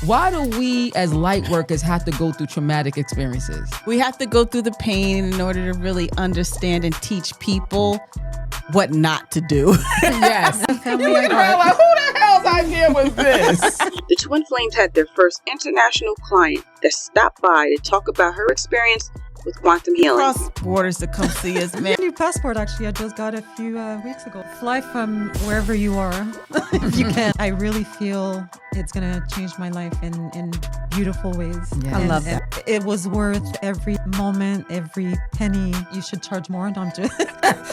Why do we as light workers have to go through traumatic experiences? We have to go through the pain in order to really understand and teach people what not to do. Yes. You look around like, who the hell's idea was this? The Twin Flames had their first international client that stopped by to talk about her experience with quantum healing. Cross borders to come see us, man. New passport, actually, I just got a few weeks ago. Fly from wherever you are, if you can. I really feel it's going to change my life in beautiful ways. Yeah. I love that. It was worth every moment, every penny. You should charge more. No, I'm just...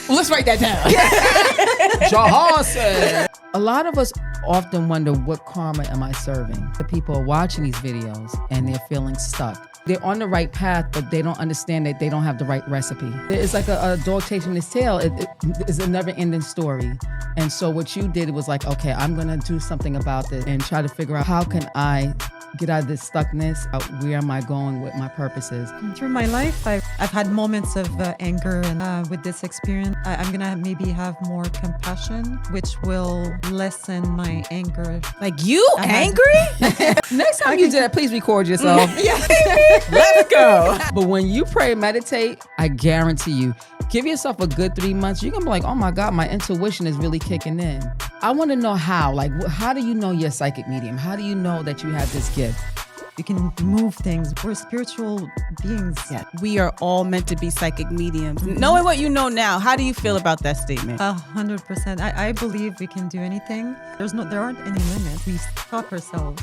Well, let's write that down. Jahan said. A lot of us often wonder, what karma am I serving? The people are watching these videos and they're feeling stuck. They're on the right path, but they don't understand that they don't have the right recipe. It's like a dog chasing his tail. It's a never-ending story. And so what you did was like, okay, I'm gonna do something about this and try to figure out, how can I get out of this stuckness? Where am I going with my purposes? Through my life, I've had moments of anger, and with this experience, I'm gonna maybe have more compassion, which will lessen my anger. Like, you angry? Next time you do that, please record yourself. Let's go. But when you pray and meditate, I guarantee you, give yourself a good 3 months. You're gonna be like, oh my God, my intuition is really kicking in. I wanna know how. Like, how do you know you're a psychic medium? How do you know that you have this gift? You can move things. We're spiritual beings. Yeah, we are all meant to be psychic mediums. Knowing what you know now, how do you feel about that statement? 100%. I believe we can do anything. There aren't any limits. We stop ourselves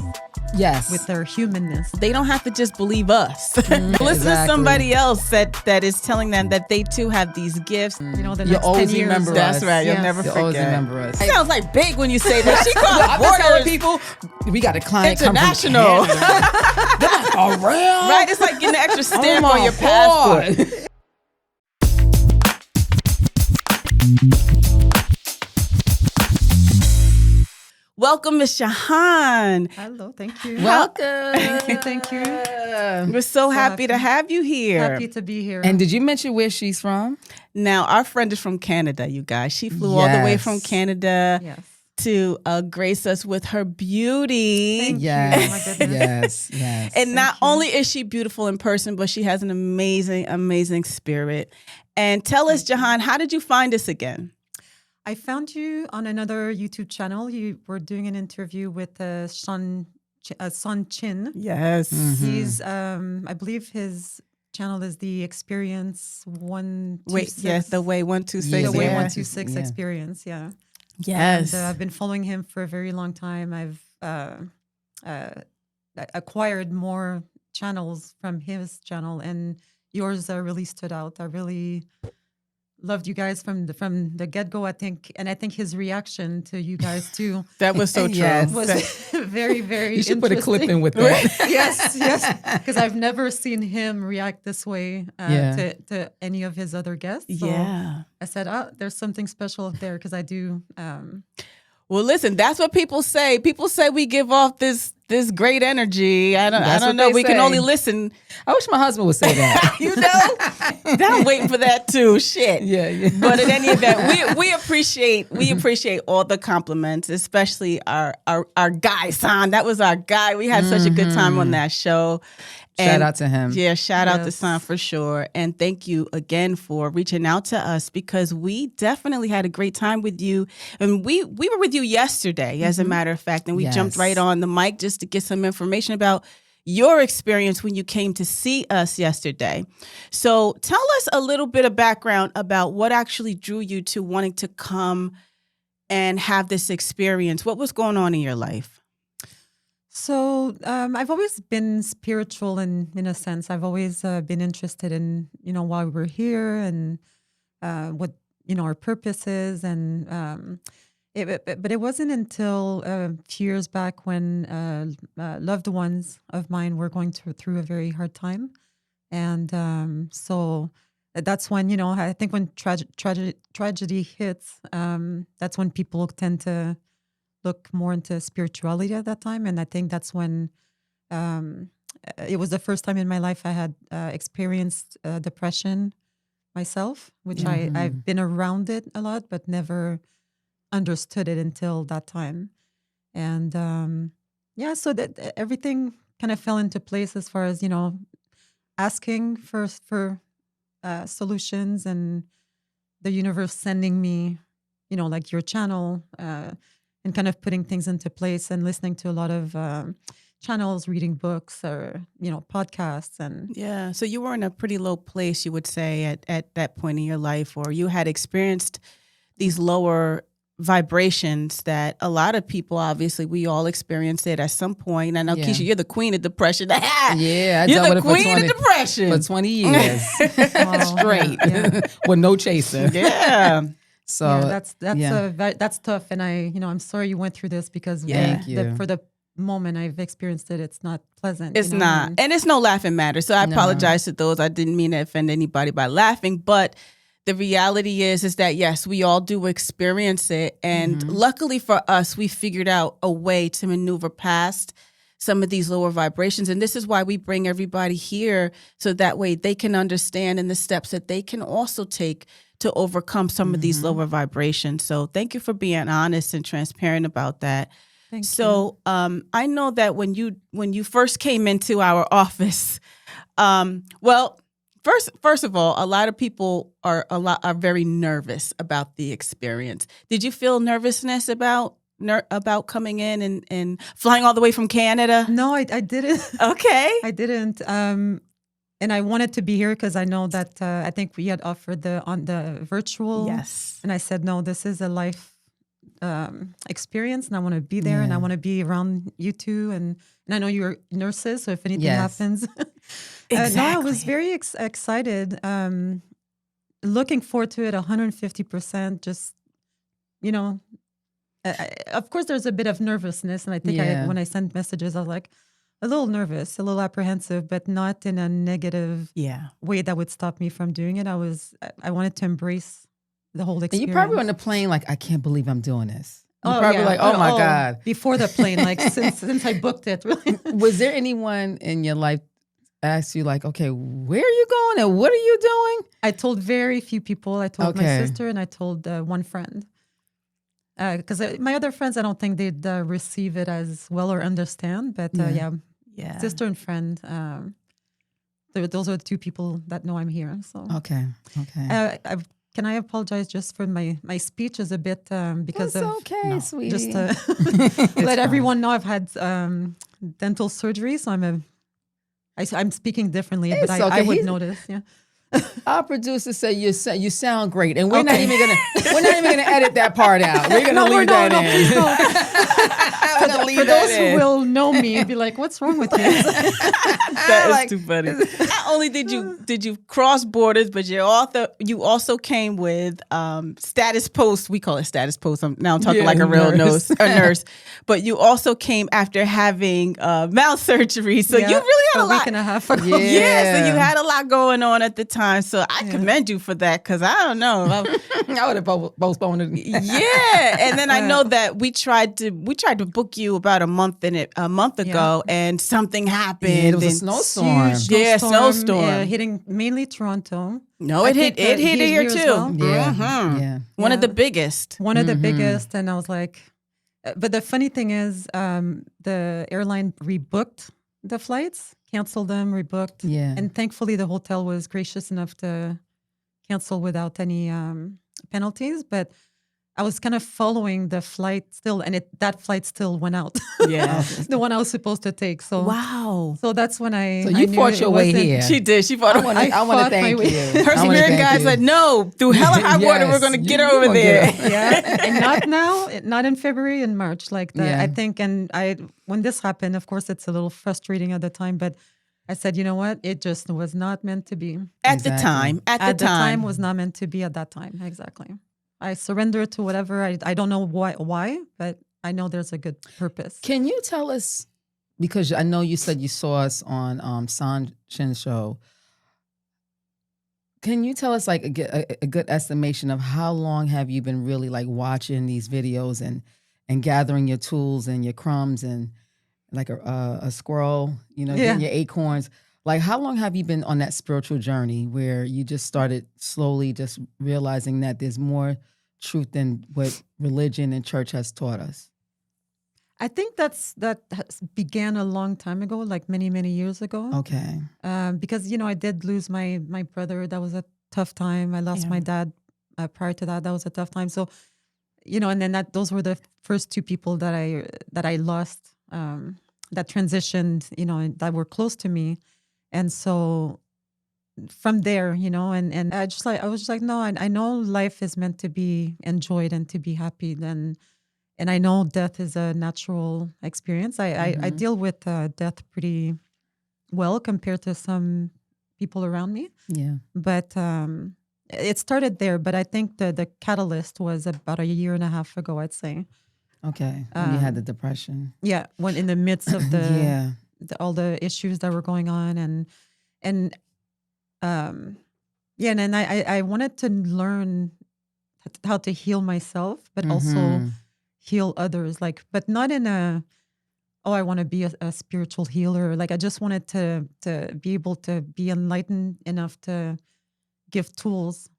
Yes. with our humanness. They don't have to just believe us. Listen to Exactly. somebody else that is telling them that they too have these gifts. You know, the You'll next 10 always years. remember That's us. right. You'll Yes. never You'll forget. always remember us. It sounds like big when you say that. She I've been crossed telling borders. people, we got a client come from International. Canada. They're like, for real? Right? It's like getting an extra stamp Oh on my your passport. God. Welcome, Miss Jahan. Hello, thank you. Welcome. Thank you. We're so happy to happy. have you here. Happy to be here. And did you mention where she's from? Now, our friend is from Canada, you guys. She flew all the way Yes. from Canada yes. to grace us with her beauty. Thank you. Yes. Oh my goodness. Yes. Yes. And not you. only is she beautiful in person, but she has an amazing, amazing spirit. And tell us, Jahan, how did you find us again? I found you on another YouTube channel. You were doing an interview with Sun Chin. Yes. He's, I believe his channel is the Experience 126. Wait, yes, the Way 126. The Way Yeah. 126 Yeah. Experience, yeah. Yes. And, I've been following him for a very long time. I've acquired more channels from his channel, and yours really stood out. I really loved you guys from the get-go, I think. And I think his reaction to you guys, too, That was so true. Yes. was very, very You should put a clip interesting. in with that. Yes, because I've never seen him react this way Yeah. to any of his other guests. So Yeah. I said, there's something special up there, because I do. Well, listen, that's what people say. People say we give off this great energy. I That's don't what know. they We can say. only listen. I wish my husband would say that. You know? I'm waiting for that too. Shit. Yeah. But in any event, we appreciate all the compliments, especially our guy, San. That was our guy. We had such a good time on that show. Shout out to him. Yeah, shout out to Yes. San for sure. And thank you again for reaching out to us, because we definitely had a great time with you. And we were with you yesterday, as a matter of fact, and we jumped Yes. right on the mic just to get some information about your experience when you came to see us yesterday. So tell us a little bit of background about what actually drew you to wanting to come and have this experience. What was going on in your life? So I've always been spiritual in a sense. I've always been interested in, why we're here and what, our purpose is. And but it wasn't until a few years back when loved ones of mine were going through a very hard time. And so that's when, I think when tragedy hits, that's when people tend to look more into spirituality at that time. And I think that's when it was the first time in my life I had experienced depression myself, which I've been around it a lot, but never understood it until that time. And yeah, so that everything kind of fell into place as far as, asking for solutions, and the universe sending me, like your channel, and kind of putting things into place, and listening to a lot of channels, reading books, or, podcasts. And Yeah. So you were in a pretty low place, you would say, at that point in your life, or you had experienced these lower vibrations that a lot of people, obviously, we all experience it at some point. I know, Yeah. Keisha, you're the queen of depression. Yeah, I You're dealt the with it for queen 20 of depression. for 20 years oh, straight yeah. with no chaser. Yeah. So Yeah, yeah. that's tough, and I'm sorry you went through this, because Thank you. for the moment I've experienced it, it's not pleasant. It's not. And it's no laughing matter. So I No. apologize to those. I didn't mean to offend anybody by laughing, but the reality is that yes, we all do experience it. And luckily for us, we figured out a way to maneuver past some of these lower vibrations. And this is why we bring everybody here, so that way they can understand and the steps that they can also take to overcome some of these lower vibrations. So thank you for being honest and transparent about that. Thank you. So I know that when you first came into our office, well, first of all, a lot of people are very nervous about the experience. Did you feel nervousness about coming in and flying all the way from Canada? No, I didn't. Okay. I didn't. And I wanted to be here because I know that I think we had offered on the virtual. Yes. And I said, no, this is a life experience, and I want to be there, and I want to be around you two. And I know you're nurses, so if anything happens. Exactly. No, I was very excited. Looking forward to it 150%. Just, of course, there's a bit of nervousness. And I think when I sent messages, I was like, a little nervous, a little apprehensive, but not in a negative way that would stop me from doing it. I wanted to embrace the whole experience. And you probably on the plane like, I can't believe I'm doing this. You're probably like, oh my God. Before the plane, like since I booked it. Really. Was there anyone in your life ask you like, okay, where are you going and what are you doing? I told very few people. I told my sister, and I told one friend. Because my other friends, I don't think they'd receive it as well or understand. But sister and friend, those are the two people that know I'm here. So okay. Can I apologize just for my speech is a bit because It's of okay, sweetie. just to let everyone know I've had dental surgery, so I'm speaking differently, but I would notice. Yeah. Our producer said you sound great, and we're not even gonna edit that part out. We're gonna leave that in. For those who will know me, be like, "What's wrong with you?" That is too funny. Not only did you cross borders, but you also came with status post. We call it status post. I'm talking like a real nurse. But you also came after having mouth surgery, so you really had a lot. Week and a half ago. Yeah, so you had a lot going on at the time. So I commend you for that, because I don't know. I would have postponed it. Yeah, and then I know that we tried to book you about a month ago, and something happened. Yeah, it was a snowstorm. Snowstorm hitting mainly Toronto. No, it hit here too. Well. Yeah. One of the biggest. One of the biggest, and I was like, but the funny thing is, the airline rebooked the flights, canceled them, rebooked. Yeah. And thankfully the hotel was gracious enough to cancel without any penalties. But I was kind of following the flight still, and that flight still went out. Yeah. The one I was supposed to take. So wow. So that's when So you fought your way here. She did. She fought. I want to thank you. Her spirit guide said, "No, through hell and high water, we're going to get her over there." Yeah, and not now, not in February, in March, like that. I think, and when this happened, of course, it's a little frustrating at the time, but I said, you know what? It just was not meant to be. At the time was not meant to be at that time. Exactly. I surrendered to whatever. I don't know why, but I know there's a good purpose. Can you tell us, because I know you said you saw us on Sanchin's show, can you tell us like a good estimation of how long have you been really like watching these videos and gathering your tools and your crumbs and like a squirrel, getting your acorns? Like, how long have you been on that spiritual journey where you just started slowly just realizing that there's more truth than what religion and church has taught us? I think that began a long time ago, like many, many years ago. Okay. Because, I did lose my brother. That was a tough time. I lost Yeah. my dad prior to that. That was a tough time. So, and then those were the first two people that I lost, that transitioned, and that were close to me. And so from there, and I was just like, no, I know life is meant to be enjoyed and to be happy. And I know death is a natural experience. I deal with death pretty well compared to some people around me. Yeah. But it started there. But I think the catalyst was about a year and a half ago, I'd say. Okay. When you had the depression. Yeah, when in the midst of Yeah. all the issues that were going on, and then I wanted to learn how to heal myself, but also heal others. Like, but not in I want to be a spiritual healer. Like, I just wanted to be able to be enlightened enough to give tools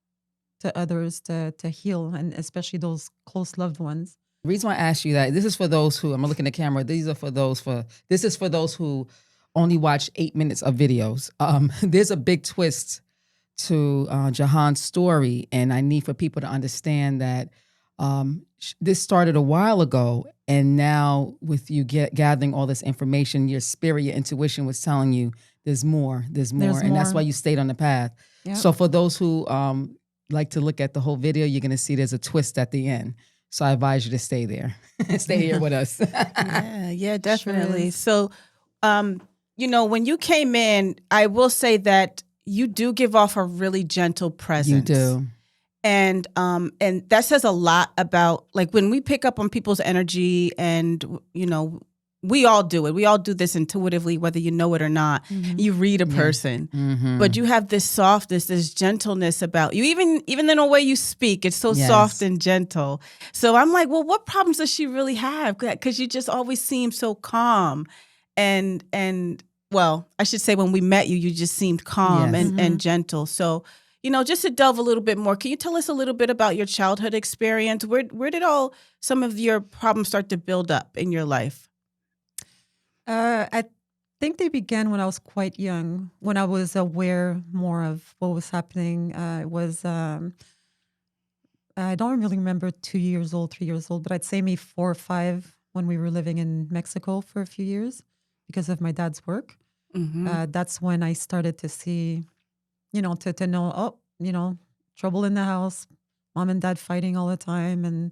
to others to heal, and especially those close loved ones. The reason why I asked you that, this is for those who, I'm looking at the camera, this is for those who only watch 8 minutes of videos. There's a big twist to Jahan's story, and I need for people to understand that this started a while ago, and now with you gathering all this information, your spirit, your intuition was telling you there's more, and that's why you stayed on the path. Yep. So for those who like to look at the whole video, you're going to see there's a twist at the end. So I advise you to stay there. Stay here with us. Yeah, definitely. Sure So, when you came in, I will say that you do give off a really gentle presence. You do. And that says a lot about, like, when we pick up on people's energy, and, we all do it. We all do this intuitively, whether you know it or not. You read a person, but you have this softness, this gentleness about you. Even in the way you speak, it's so soft and gentle. So I'm like, well, what problems does she really have? Because you just always seem so calm. And well, I should say, when we met you, you just seemed calm and gentle. So, just to delve a little bit more, can you tell us a little bit about your childhood experience? Where did some of your problems start to build up in your life? I think they began when I was quite young, when I was aware more of what was happening. It was, I don't really remember 2 years old, 3 years old, but I'd say maybe 4 or 5 when we were living in Mexico for a few years because of my dad's work. That's when I started to see, to know, trouble in the house, mom and dad fighting all the time. And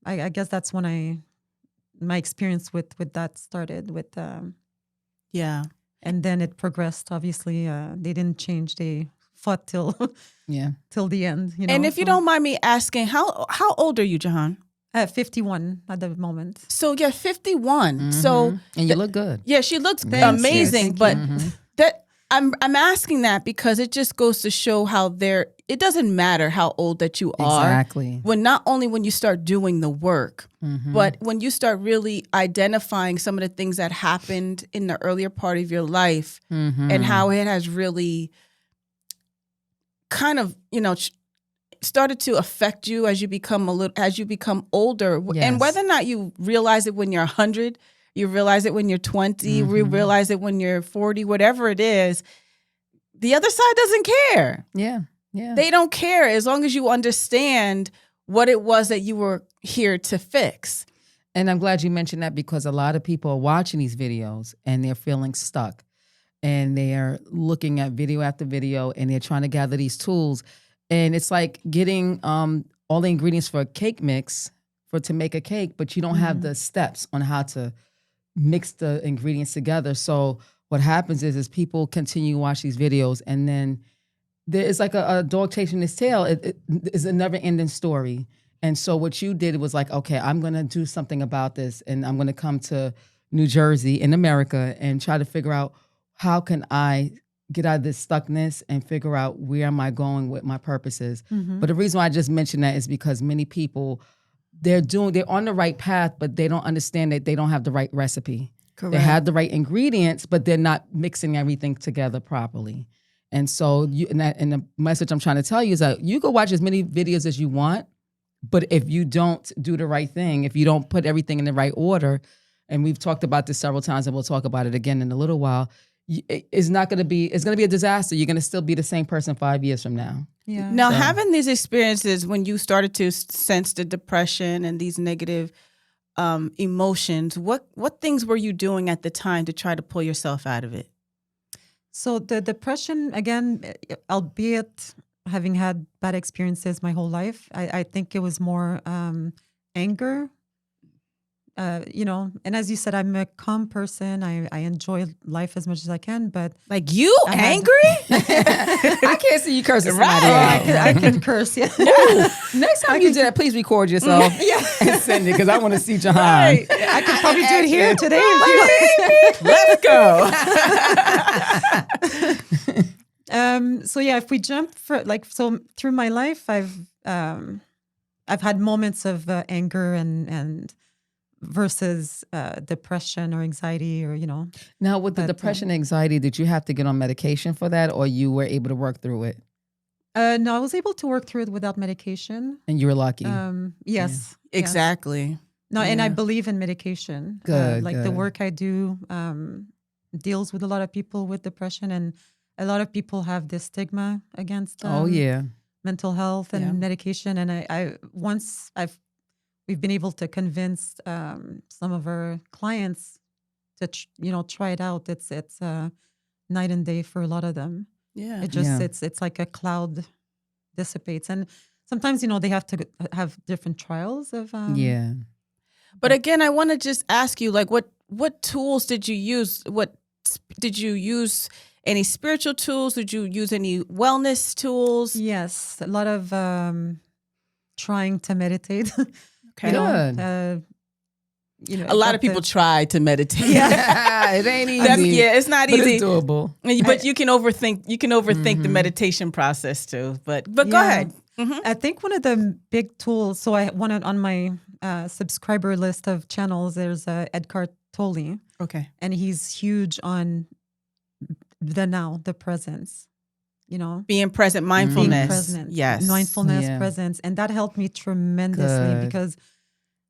I guess that's when my experience with that started with, yeah. And then it progressed. Obviously, they didn't change. They fought till the end. And if you don't mind me asking, how old are you, Jahan? 51 at the moment. So you're 51. So and you look good. Yeah, she looks Thank amazing. you. But that I'm asking that because it just goes to show how it doesn't matter how old that you are. Exactly. Not only when you start doing the work, but when you start really identifying some of the things that happened in the earlier part of your life and how it has really kind of, started to affect you as you become older. Yes. And whether or not you realize it when you're 100, you realize it when you're 20, you realize it when you're 40, whatever it is, the other side doesn't care. Yeah. They don't care as long as you understand what it was that you were here to fix. And I'm glad you mentioned that, because a lot of people are watching these videos and they're feeling stuck, and they're looking at video after video, and they're trying to gather these tools. And it's like getting all the ingredients for a cake mix to make a cake, but you don't have the steps on how to mix the ingredients together. So what happens is people continue to watch these videos, and then there is like a dog chasing its tail. It is a never-ending story. And so what you did was like, okay, I'm going to do something about this, and I'm going to come to New Jersey in America and try to figure out how can I get out of this stuckness and figure out where am I going with my purposes. But the reason why I just mentioned that is because many people, they're on the right path, but they don't understand that they don't have the right recipe. Correct. They have the right ingredients, but they're not mixing everything together properly. And so and the message I'm trying to tell you is that you go watch as many videos as you want, But if you don't do the right thing, if you don't put everything in the right order, and we've talked about this several times, and we'll talk about it again in a little while, it's going to be a disaster. You're going to still be the same person 5 years from now. Yeah. Now, having these experiences when you started to sense the depression and these negative emotions, what things were you doing at the time to try to pull yourself out of it? So the depression, again, albeit having had bad experiences my whole life, I think it was more anger. And as you said, I'm a calm person. I enjoy life as much as I can, but like you angry? I can't see you cursing somebody. I can curse. Yeah. Next time you do that, please record yourself and send it because I want to see Jahan. Right. I could probably do it here today. Let's go. So yeah, if we jump through my life, I've had moments of anger and versus depression or anxiety or, Now, with the depression and anxiety, did you have to get on medication for that, or you were able to work through it? No, I was able to work through it without medication. And you were lucky. Yes. Yeah. Exactly. Yes. No, and I believe in medication. Good. The work I do deals with a lot of people with depression, and a lot of people have this stigma against mental health and medication. And we've been able to convince some of our clients to try it out. It's night and day for a lot of them. Yeah. It just it's like a cloud dissipates, and sometimes they have to have different trials of But again, I want to just ask you, like, what tools did you use? What did you use? Any spiritual tools? Did you use any wellness tools? Yes, a lot of trying to meditate. Okay. Good. A lot of people try to meditate. Yeah, it ain't easy. It's not but easy. It's doable. But you can overthink the meditation process too. But go ahead. Mm-hmm. I think one of the big tools. So I wanted on my subscriber list of channels. There's Eckhart Tolle. Okay. And he's huge on the now, the presence. Being present, mindfulness. Being present. Yes. Mindfulness, presence. And that helped me tremendously because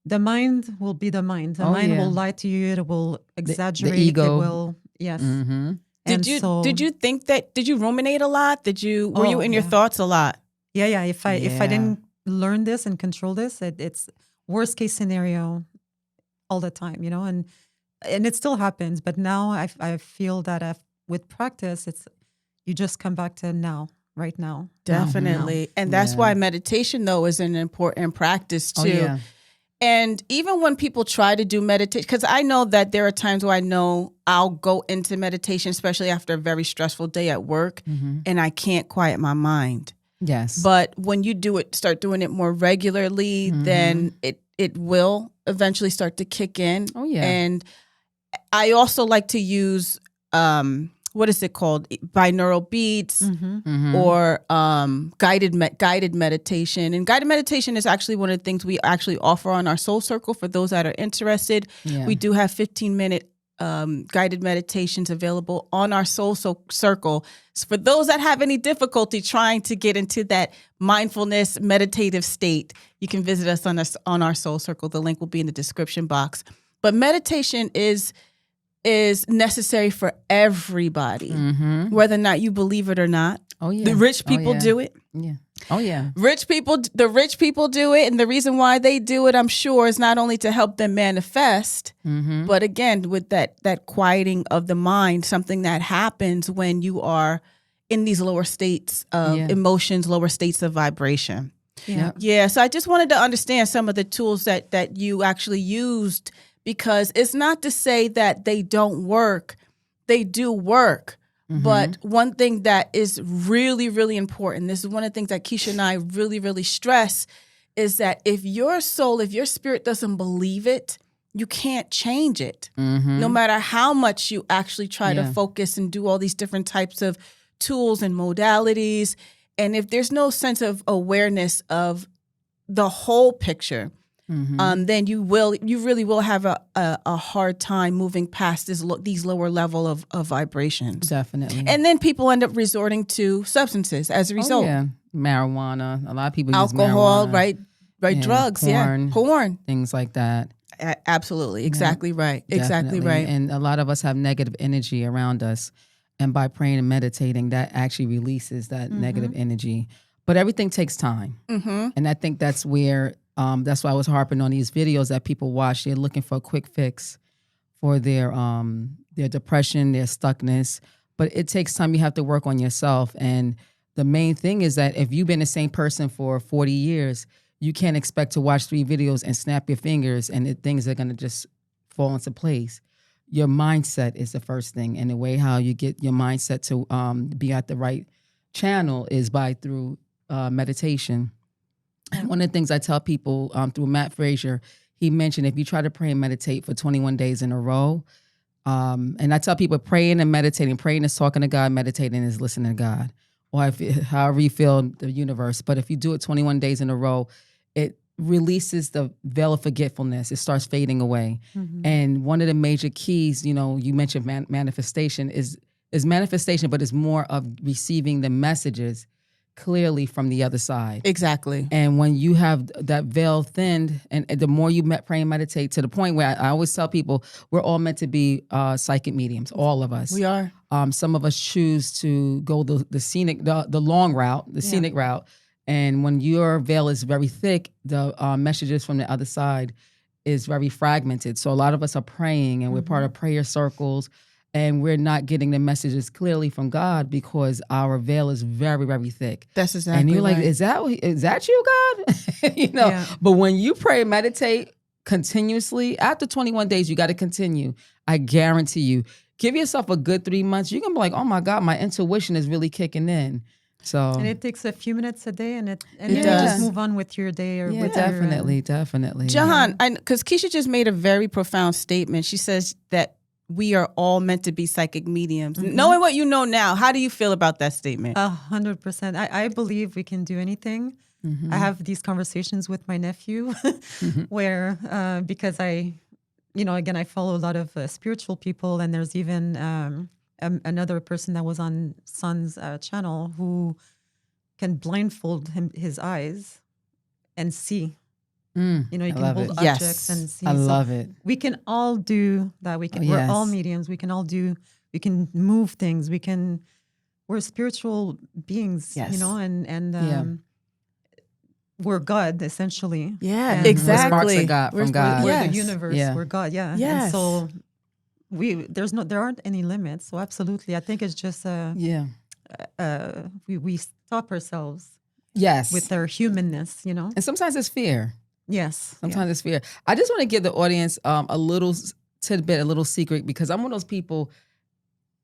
the mind will be the mind. The mind will lie to you. It will exaggerate. The ego. It will, yes. Mm-hmm. Did you think that, did you ruminate a lot? Were you in your thoughts a lot? Yeah. If I didn't learn this and control this, it's worst case scenario all the time, and it still happens. But now I feel that with practice, you just come back to now, right now. Definitely. Now. And that's why meditation, though, is an important practice, too. Oh, yeah. And even when people try to do meditation, because I know that there are times where I know I'll go into meditation, especially after a very stressful day at work, and I can't quiet my mind. Yes. But when you start doing it more regularly, then it will eventually start to kick in. Oh, yeah. And I also like to use... what is it called? Binaural beats or guided meditation. And guided meditation is actually one of the things we actually offer on our Soul Circle for those that are interested. Yeah. We do have 15-minute guided meditations available on our Soul Circle. So for those that have any difficulty trying to get into that mindfulness meditative state, you can visit us on our Soul Circle. The link will be in the description box. But meditation is necessary for everybody, whether or not you believe it or not. Oh yeah, the rich people do it. Yeah. Oh yeah, the rich people do it, and the reason why they do it, I'm sure, is not only to help them manifest, but again, with that quieting of the mind, something that happens when you are in these lower states of emotions, lower states of vibration. Yeah. So I just wanted to understand some of the tools that you actually used. Because it's not to say that they don't work. They do work. But one thing that is really, really important, this is one of the things that Keisha and I really, really stress, is that if your spirit doesn't believe it, you can't change it. No matter how much you actually try to focus and do all these different types of tools and modalities. And if there's no sense of awareness of the whole picture, then you really will have a hard time moving past these lower level of vibrations. Definitely. And then people end up resorting to substances as a result. Oh, yeah. Marijuana. A lot of people use alcohol, marijuana. right? Right, and drugs, porn, porn. things like that. Absolutely, exactly right, exactly Definitely. right. And a lot of us have negative energy around us. And by praying and meditating, that actually releases that negative energy. But everything takes time. And I think that's where, that's why I was harping on these videos that people watch. They're looking for a quick fix for their depression, their stuckness. But it takes time. You have to work on yourself. And the main thing is that if you've been the same person for 40 years, you can't expect to watch 3 videos and snap your fingers and things are going to just fall into place. Your mindset is the first thing. And the way how you get your mindset to be at the right channel is through meditation. And one of the things I tell people through Matt Frazier, he mentioned if you try to pray and meditate for 21 days in a row, and I tell people praying and meditating, praying is talking to God, meditating is listening to God, or however you feel the universe. But if you do it 21 days in a row, it releases the veil of forgetfulness. It starts fading away. And one of the major keys, you mentioned manifestation is manifestation, but it's more of receiving the messages clearly from the other side. Exactly. And when you have that veil thinned, and the more you pray and meditate, to the point where I always tell people, we're all meant to be psychic mediums, all of us. We are. Some of us choose to go the scenic, the long route, the scenic route. And when your veil is very thick, the messages from the other side is very fragmented. So a lot of us are praying, and we're part of prayer circles, and we're not getting the messages clearly from God because our veil is very, very thick. That's exactly And you're like, right. is that you, God? But when you pray and meditate continuously, after 21 days, you got to continue. I guarantee you. Give yourself a good 3 months. You're going to be like, oh my God, my intuition is really kicking in. So, And it takes a few minutes a day, and It you does. just move on with your day or with definitely. Jahan, because Keisha just made a very profound statement. She says that we are all meant to be psychic mediums. Knowing what you know now, how do you feel about that statement? 100%. I believe we can do anything. I have these conversations with my nephew where, because again, I follow a lot of spiritual people, and there's even another person that was on Son's channel who can blindfold his eyes and see. You can hold objects and see. I love it. We can all do that. We're all mediums. We can move things. We're spiritual beings, and we're God essentially. Yeah, And exactly. We're sparks of God from God. We're the universe. Yeah. We're God. Yeah. Yes. And so there aren't any limits. So absolutely, I think it's just we stop ourselves with our humanness. And sometimes it's fear. Yes. Sometimes it's fear. I just want to give the audience a little tidbit, a little secret, because I'm one of those people.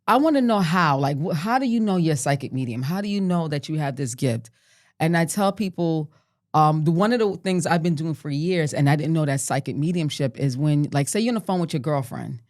I want to know how. Like, how do you know you're a psychic medium? How do you know that you have this gift? And I tell people, one of the things I've been doing for years, and I didn't know that psychic mediumship is when, like, say you're on the phone with your girlfriend,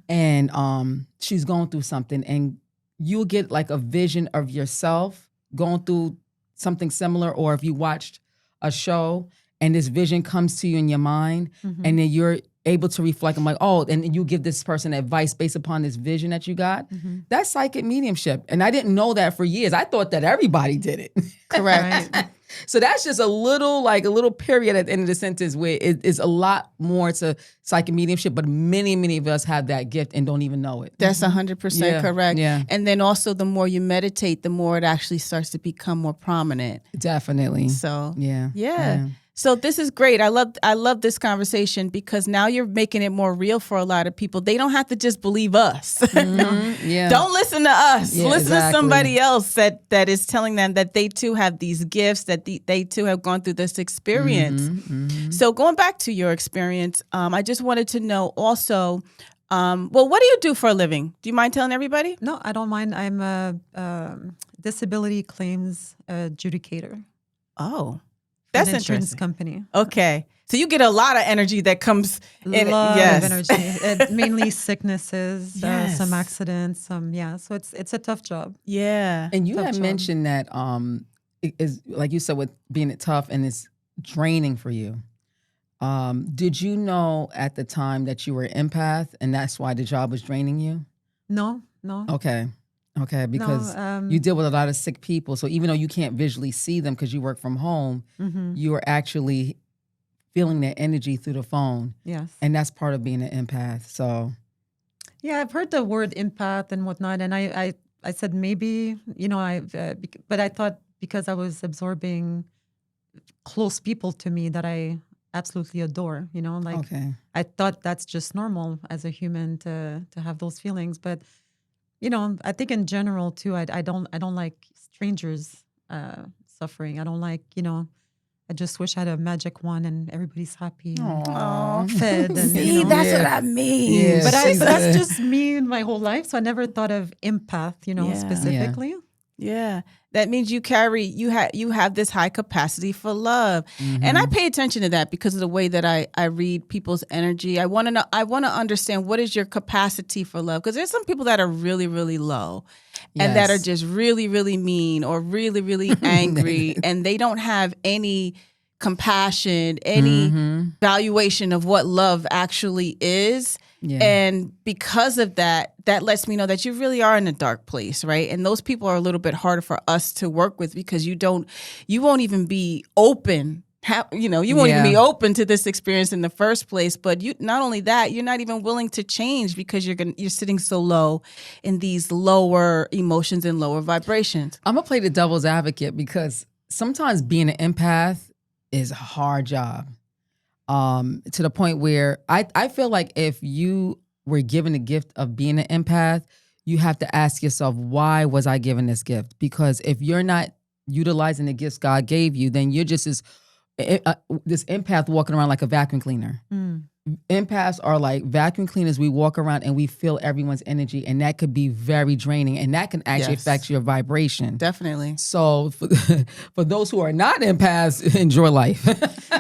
and she's going through something, and you'll get like a vision of yourself going through something similar, or if you watched a show and this vision comes to you in your mind, and then you're able to reflect. I'm like, oh, and you give this person advice based upon this vision that you got. That's psychic mediumship. And I didn't know that for years. I thought that everybody did it. Correct. Right. So that's just a little period at the end of the sentence where it is a lot more to psychic mediumship, but many, many of us have that gift and don't even know it. That's 100% correct. Yeah. And then also the more you meditate, the more it actually starts to become more prominent. Definitely. So Yeah. So this is great. I love this conversation because now you're making it more real for a lot of people. They don't have to just believe us. Yeah. Don't listen to us. Yeah, listen to exactly. somebody else that is telling them that they too have these gifts, that they too have gone through this experience. So going back to your experience, I just wanted to know also, what do you do for a living? Do you mind telling everybody? No, I don't mind. I'm a disability claims adjudicator. Oh. That's That's an insurance interesting. company. Okay. So you get a lot of energy that comes in. Lot Yes. of energy. Mainly sicknesses, Yes. some accidents, So it's a tough job. Yeah. And you Tough had job. mentioned that it is, like you said, with being tough and it's draining for you. Did you know at the time that you were an empath and that's why the job was draining you? No. Okay, because you deal with a lot of sick people. So even though you can't visually see them because you work from home, you are actually feeling their energy through the phone. Yes. And that's part of being an empath. So Yeah, I've heard the word empath and whatnot, and I said maybe, but I thought because I was absorbing close people to me that I absolutely adore, like okay. I thought that's just normal as a human to have those feelings, but I think in general too, I don't like strangers suffering. I don't like, I just wish I had a magic wand and everybody's happy and Aw. fed and See, that's Yeah. what I mean. Yeah. but she's that's a- just me my whole life, so I never thought of empath, Yeah. specifically. Yeah, that means you have this high capacity for love, and I pay attention to that because of the way that I read people's energy. I want to understand what is your capacity for love, because there's some people that are really, really low, and that are Yes. just really, really mean or really, really angry, and they don't have any compassion, any valuation of what love actually is. Yeah. And because of that, that lets me know that you really are in a dark place, right? And those people are a little bit harder for us to work with because you won't even be open. You won't even be open to this experience in the first place. But not only that, you're not even willing to change because you're sitting so low in these lower emotions and lower vibrations. I'm gonna play the devil's advocate because sometimes being an empath is a hard job. To the point where I feel like if you were given the gift of being an empath, you have to ask yourself, why was I given this gift? Because if you're not utilizing the gifts God gave you, then you're just this empath walking around like a vacuum cleaner. Empaths are like vacuum cleaners. We walk around and we feel everyone's energy, and that could be very draining, and that can actually affect your vibration. Definitely. So for those who are not empaths, enjoy life.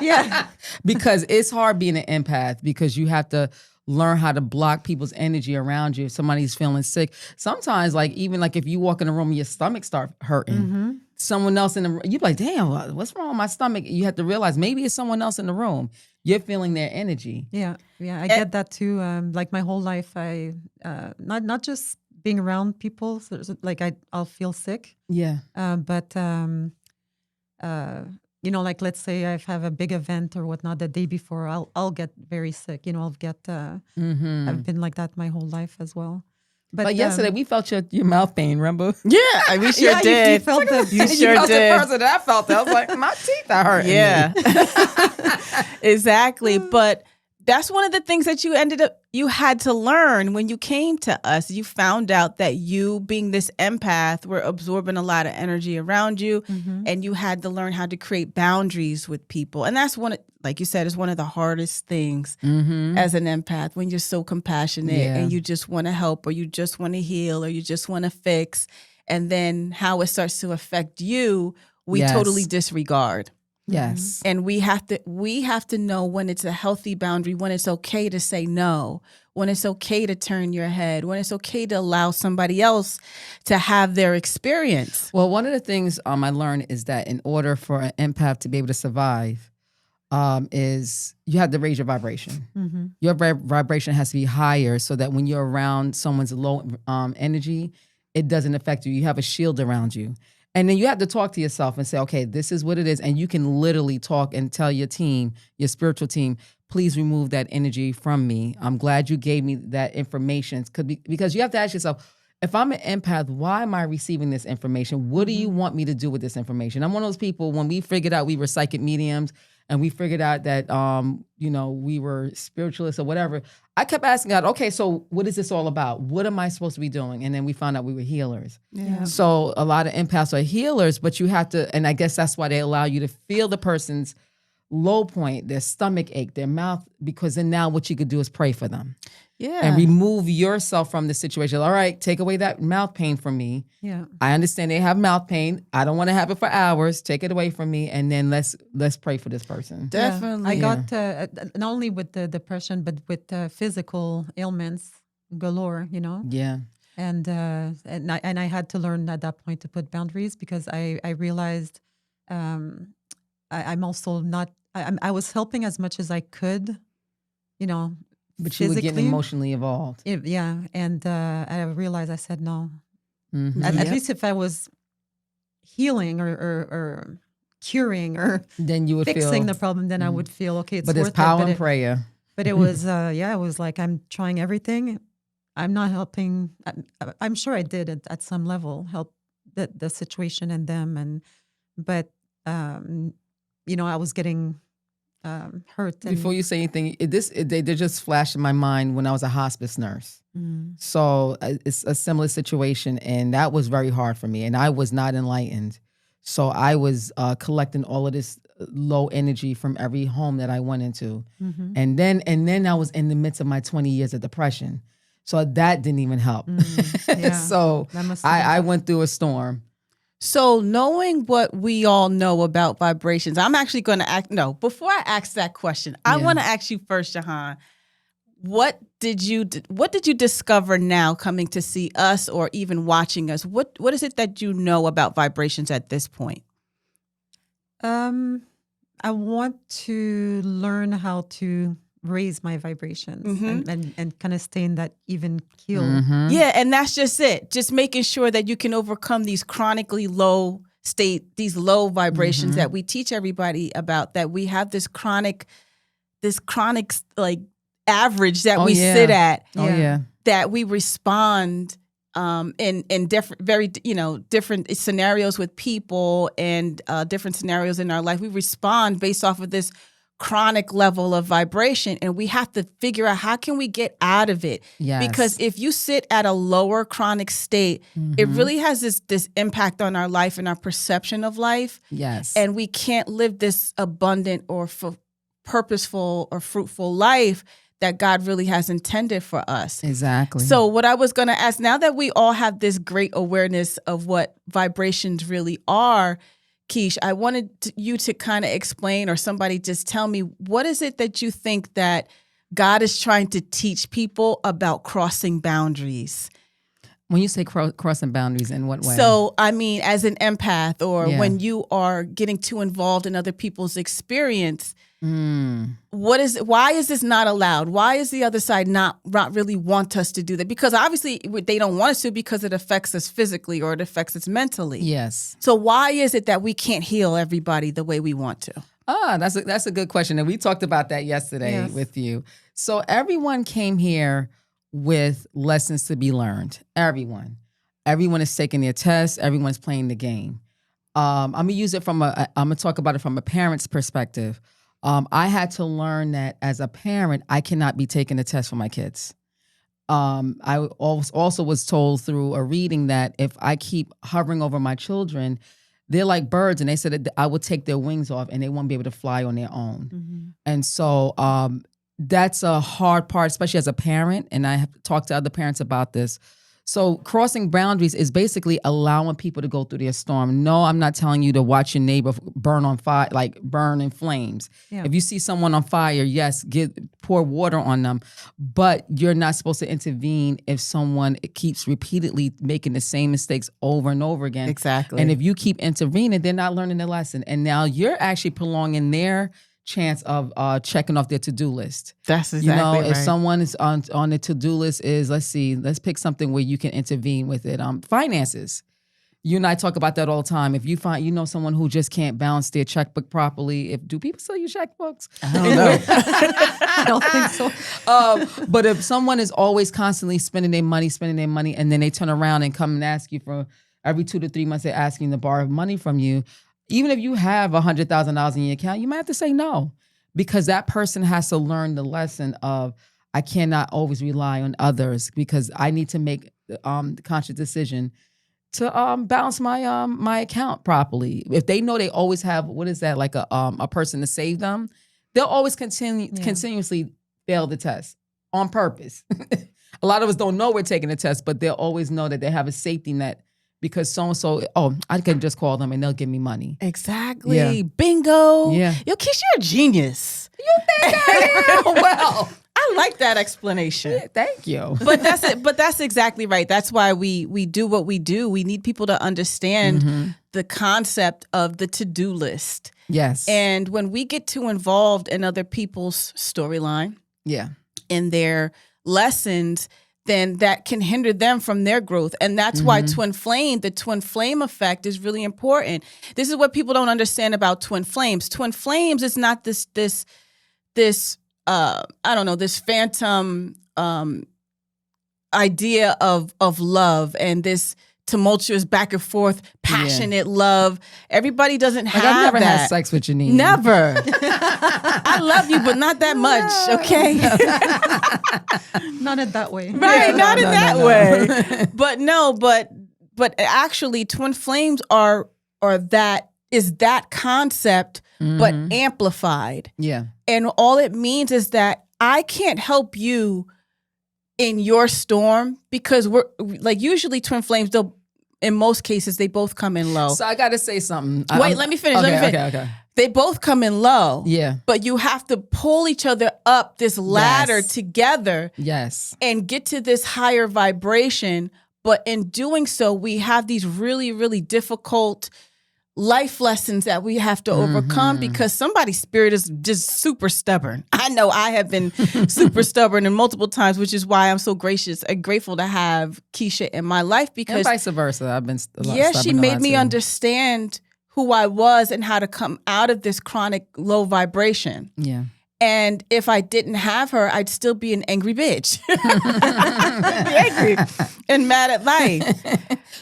Yeah. Because it's hard being an empath because you have to learn how to block people's energy around you. If somebody's feeling sick, sometimes even if you walk in a room and your stomach start hurting, someone else in the room, you're like, damn, what's wrong with my stomach? You have to realize maybe it's someone else in the room. You're feeling their energy. Yeah, I get that too. Like my whole life, I not just being around people, so like I'll feel sick. Yeah. But like let's say I have a big event or whatnot the day before, I'll get very sick. I'll get. I've been like that my whole life as well. But yesterday we felt your mouth pain, remember? Yeah, we sure did. You felt that. You sure felt did. the person that I felt that. I was like, my teeth are hurting. Yeah, exactly. But that's one of the things that you had to learn when you came to us. You found out that you, being this empath, were absorbing a lot of energy around you, and you had to learn how to create boundaries with people. And that's like you said, is one of the hardest things as an empath, when you're so compassionate and you just want to help, or you just want to heal, or you just want to fix. And then how it starts to affect you, we totally disregard. Yes. And we have to know when it's a healthy boundary, when it's okay to say no, when it's okay to turn your head, when it's okay to allow somebody else to have their experience. Well, one of the things I learned is that in order for an empath to be able to survive, is you have to raise your vibration. Your vibration has to be higher so that when you're around someone's low energy, it doesn't affect you. You have a shield around you. And then you have to talk to yourself and say, okay, this is what it is. And you can literally talk and tell your team, your spiritual team, please remove that energy from me. I'm glad you gave me that information. Because you have to ask yourself, if I'm an empath, why am I receiving this information? What do you want me to do with this information? I'm one of those people, when we figured out we were psychic mediums and we figured out that, we were spiritualists or whatever, I kept asking God, okay, so what is this all about? What am I supposed to be doing? And then we found out we were healers. Yeah. So a lot of empaths are healers, but you have to, and I guess that's why they allow you to feel the person's low point, their stomach ache, their mouth, because then now what you could do is pray for them. Yeah. And remove yourself from the situation. All right, take away that mouth pain from me. Yeah. I understand they have mouth pain. I don't want to have it for hours. Take it away from me, and then let's pray for this person. Definitely. I got not only with the depression, but with physical ailments galore. Yeah. And I had to learn at that point to put boundaries, because I realized I'm also not. I was helping as much as I could, But you were getting physically. emotionally involved. Yeah, and I realized, I said no. Mhm. At Yep. least if I was healing or curing or Then you would fixing feel, the problem, then I would feel, okay, it's but worth there's power it. in prayer. But it was, it was like, I'm trying everything. I'm not helping. I'm sure I did at some level help the situation and them. But, I was getting hurt. Before you say anything, they just flashed in my mind when I was a hospice nurse. So it's a similar situation, and that was very hard for me, and I was not enlightened. So I was collecting all of this low energy from every home that I went into, and then I was in the midst of my 20 years of depression. So that didn't even help. So I went through a storm. So knowing what we all know about vibrations, I'm actually going to before I ask that question, I want to ask you first, Jahan, what did you discover now coming to see us or even watching us? What is it that you know about vibrations at this point? I want to learn how to raise my vibrations and kind of stay in that even keel. Yeah, and that's just it. Just making sure that you can overcome these chronically low state, these low vibrations that we teach everybody about, that we have this chronic like average that we sit at. That we respond in different, different scenarios with people and different scenarios in our life. We respond based off of this chronic level of vibration, and we have to figure out how can we get out of it. Because if you sit at a lower chronic state, it really has this impact on our life and our perception of life. And we can't live this abundant or purposeful or fruitful life that God really has intended for us. Exactly. So what I was going to ask, now that we all have this great awareness of what vibrations really are, Keish, I wanted you to kind of explain, or somebody just tell me, what is it that you think that God is trying to teach people about crossing boundaries? When you say crossing boundaries, in what way? So, I mean, as an empath, or when you are getting too involved in other people's experience, why is this not allowed? Why is the other side not really want us to do that? Because obviously they don't want us to, because it affects us physically or it affects us mentally. Yes. So why is it that we can't heal everybody the way we want to? That's a good question. And we talked about that yesterday with you. So everyone came here with lessons to be learned. Everyone is taking their tests. Everyone's playing the game. I'm gonna talk about it from a parent's perspective. I had to learn that as a parent, I cannot be taking a test for my kids. I also was told through a reading that if I keep hovering over my children, they're like birds, and they said that I would take their wings off and they won't be able to fly on their own. And so that's a hard part, especially as a parent, and I have to talk to other parents about this. So crossing boundaries is basically allowing people to go through their storm. No, I'm not telling you to watch your neighbor burn on fire, like burn in flames. If you see someone on fire, yes, pour water on them, but you're not supposed to intervene if someone keeps repeatedly making the same mistakes over and over again. Exactly. And if you keep intervening, they're not learning their lesson. And now you're actually prolonging their chance of checking off their to-do list. That's exactly right. If someone is on the to-do list is, let's pick something where you can intervene with it. Finances. You and I talk about that all the time. If you find, someone who just can't balance their checkbook properly, do people sell you checkbooks? I don't know. I don't think so. But if someone is always constantly spending their money, and then they turn around and come and ask you for every 2 to 3 months, they're asking to borrow money from you. Even if you have $100,000 in your account, you might have to say no, because that person has to learn the lesson of, I cannot always rely on others, because I need to make the conscious decision to balance my account properly. If they know they always have, like a person to save them, they'll always continuously fail the test on purpose. A lot of us don't know we're taking the test, but they'll always know that they have a safety net. Because so-and-so, I can just call them and they'll give me money. Exactly. Yeah. Bingo. Yeah. Yo, Keish, you're a genius. You think I am? Well, I like that explanation. Yeah, thank you. But that's it. But that's exactly right. That's why we do what we do. We need people to understand the concept of the to-do list. Yes. And when we get too involved in other people's storyline, yeah, in their lessons, then that can hinder them from their growth. And that's why the twin flame effect is really important. This is what people don't understand about twin flames. Twin flames is not this I don't know, this phantom idea of love and this tumultuous back and forth, passionate love. Everybody doesn't have I've never that. had sex with Janine. Never. I love you, but not that much, okay? Not in that way. Right, not in that way. But actually twin flames are that concept, but amplified. Yeah. And all it means is that I can't help you in your storm because we're like usually twin flames, in most cases, they both come in low. So I got to say something. Wait, let me finish. Okay. They both come in low. Yeah. But you have to pull each other up this ladder together. Yes. And get to this higher vibration. But in doing so, we have these really, really difficult life lessons that we have to overcome because somebody's spirit is just super stubborn. I know I have been super stubborn and multiple times, which is why I'm so gracious and grateful to have Keisha in my life because and vice versa. I've been she made me understand who I was and how to come out of this chronic low vibration. Yeah. And if I didn't have her, I'd still be an angry bitch. Angry and mad at life.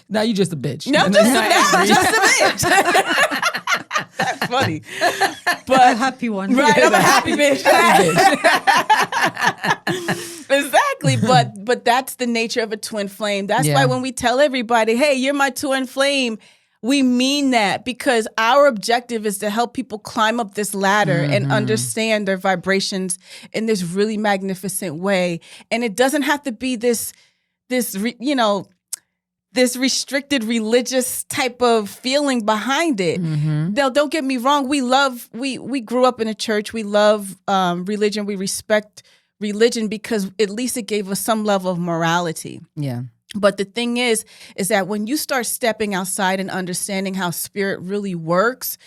Now you just a bitch. No, just a bitch. That's funny. But A happy one. right, I'm a happy bitch. Exactly. But that's the nature of a twin flame. That's why when we tell everybody, hey, you're my twin flame, we mean that because our objective is to help people climb up this ladder and understand their vibrations in this really magnificent way. And it doesn't have to be this restricted religious type of feeling behind it. Now, don't get me wrong. We grew up in a church. We love religion. We respect religion because at least it gave us some level of morality. Yeah. But the thing is that when you start stepping outside and understanding how spirit really works,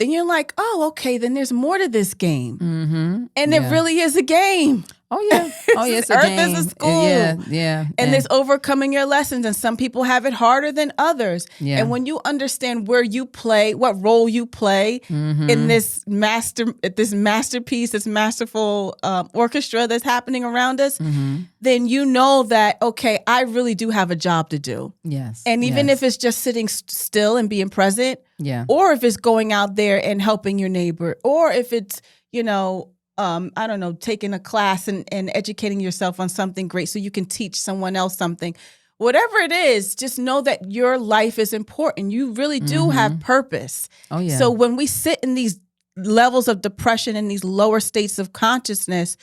then you're like, oh, okay, then there's more to this game. And it really is a game. Oh, yeah. Oh, yeah. It's a Earth game. is a school. Yeah. And there's overcoming your lessons. And some people have it harder than others. Yeah. And when you understand where you play, what role you play in this masterpiece, this masterful orchestra that's happening around us, then you know that, okay, I really do have a job to do. Yes. And even if it's just sitting still and being present, or if it's going out there and helping your neighbor, or if it's, I don't know, taking a class and educating yourself on something great so you can teach someone else something. Whatever it is, just know that your life is important. You really do have purpose. Oh, yeah. So when we sit in these levels of depression and these lower states of consciousness,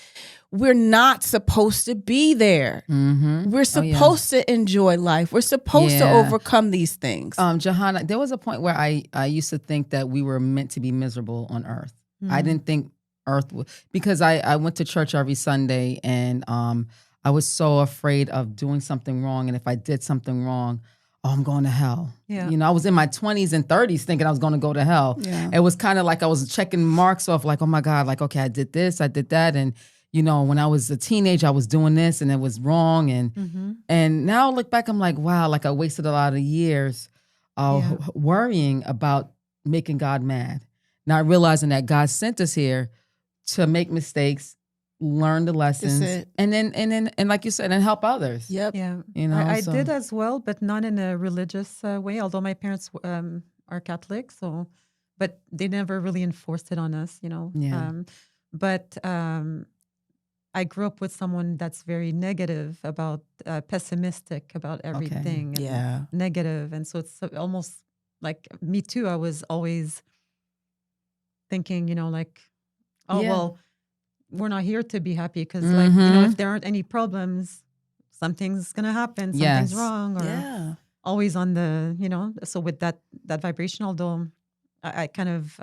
we're not supposed to be there. We're supposed to enjoy life. We're supposed to overcome these things. Jahan, there was a point where I used to think that we were meant to be miserable on earth. I didn't think earth because I went to church every Sunday and I was so afraid of doing something wrong, and if I did something wrong, I'm going to hell. Yeah. I was in my 20s and 30s thinking I was going to go to hell. Yeah. It was kind of like I was checking marks off, like, oh my God, like, okay, I did this, I did that, and when I was a teenager, I was doing this and it was wrong, and now I look back, I'm like, wow, like I wasted a lot of years worrying about making God mad, not realizing that God sent us here to make mistakes, learn the lessons, and then like you said, and help others. Yep. Yeah. I so. did as well, but not in a religious way, although my parents are Catholic, but they never really enforced it on us, Yeah. But I grew up with someone that's very negative about, pessimistic about everything. Okay. And negative. And so it's almost like me too. I was always thinking, well, we're not here to be happy because if there aren't any problems, something's going to happen, something's wrong, or always on the, so with that vibrational dome, I kind of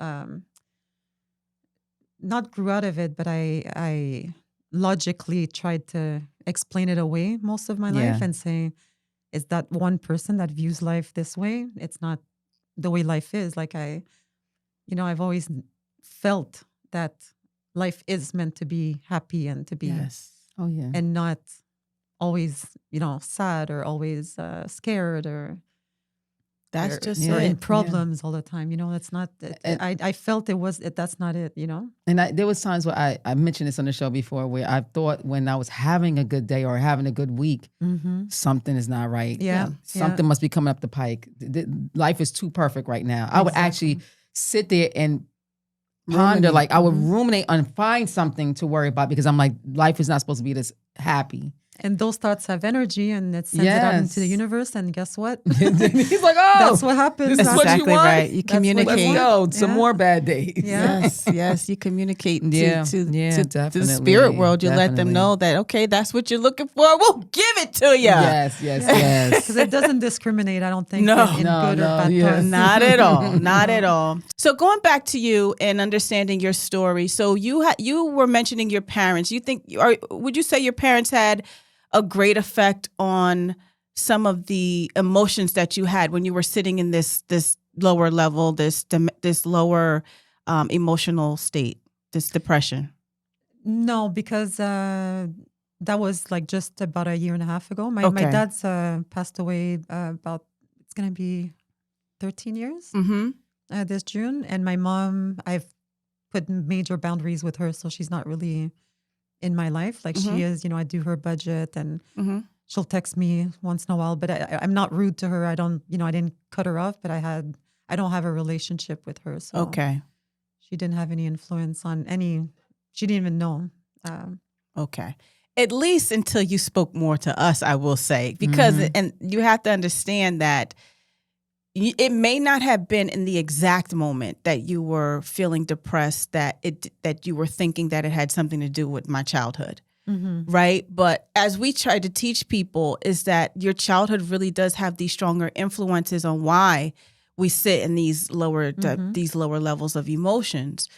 not grew out of it, but I logically tried to explain it away most of my life and say, is that one person that views life this way? It's not the way life is. Like I've always felt that life is meant to be happy and to be, Oh yeah, and not always, sad or always scared or That's just or it. in problems all the time. That's not. And- I felt that's not it. And there was times where I mentioned this on the show before where I thought when I was having a good day or having a good week, something is not right. Yeah. Something must be coming up the pike. Life is too perfect right now. I would actually sit there and ponder, Ruminate. I would ruminate and find something to worry about because I'm like, life is not supposed to be this happy. And those thoughts have energy, and it sends it out into the universe. And guess what? He's like, oh, that's what happens. This is what you Exactly want? right. You That's what communicate. Let's go. Some Yeah. more bad days. Yeah. Yes, you communicate to the definitely, spirit world. You let them definitely. know that, okay, that's what you're looking for. We'll give it to you. Yes. Because it doesn't discriminate, I don't think, No. in No, good or no, bad yes. thoughts. Not at all. Not at all. So going back to you and understanding your story. So you were mentioning your parents. Would you say your parents had a great effect on some of the emotions that you had when you were sitting in this lower level, this lower emotional state, this depression? No, because that was like just about a year and a half ago. My Okay. dad's passed away about, it's going to be 13 years Mm-hmm. this June. And my mom, I've put major boundaries with her, so she's not really in my life. Like she is, I do her budget and Mm-hmm. she'll text me once in a while, but I'm not rude to her. I don't, I didn't cut her off, but I don't have a relationship with her. So Okay. she didn't have any influence on she didn't even know. Okay. At least until you spoke more to us, I will say, because and you have to understand that it may not have been in the exact moment that you were feeling depressed that you were thinking that it had something to do with my childhood. Right. But as we try to teach people is that your childhood really does have these stronger influences on why we sit in these lower levels of emotions.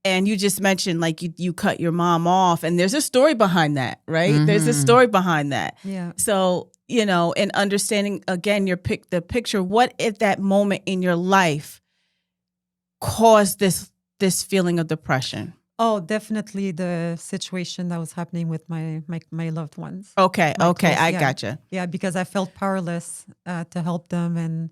And you just mentioned like you cut your mom off, and there's a story behind that, right? There's a story behind that. Yeah. So, and understanding again the picture, what if that moment in your life caused this feeling of depression? Oh, definitely the situation that was happening with my loved ones. Okay, My okay, close- I yeah. gotcha. Yeah, because I felt powerless to help them, and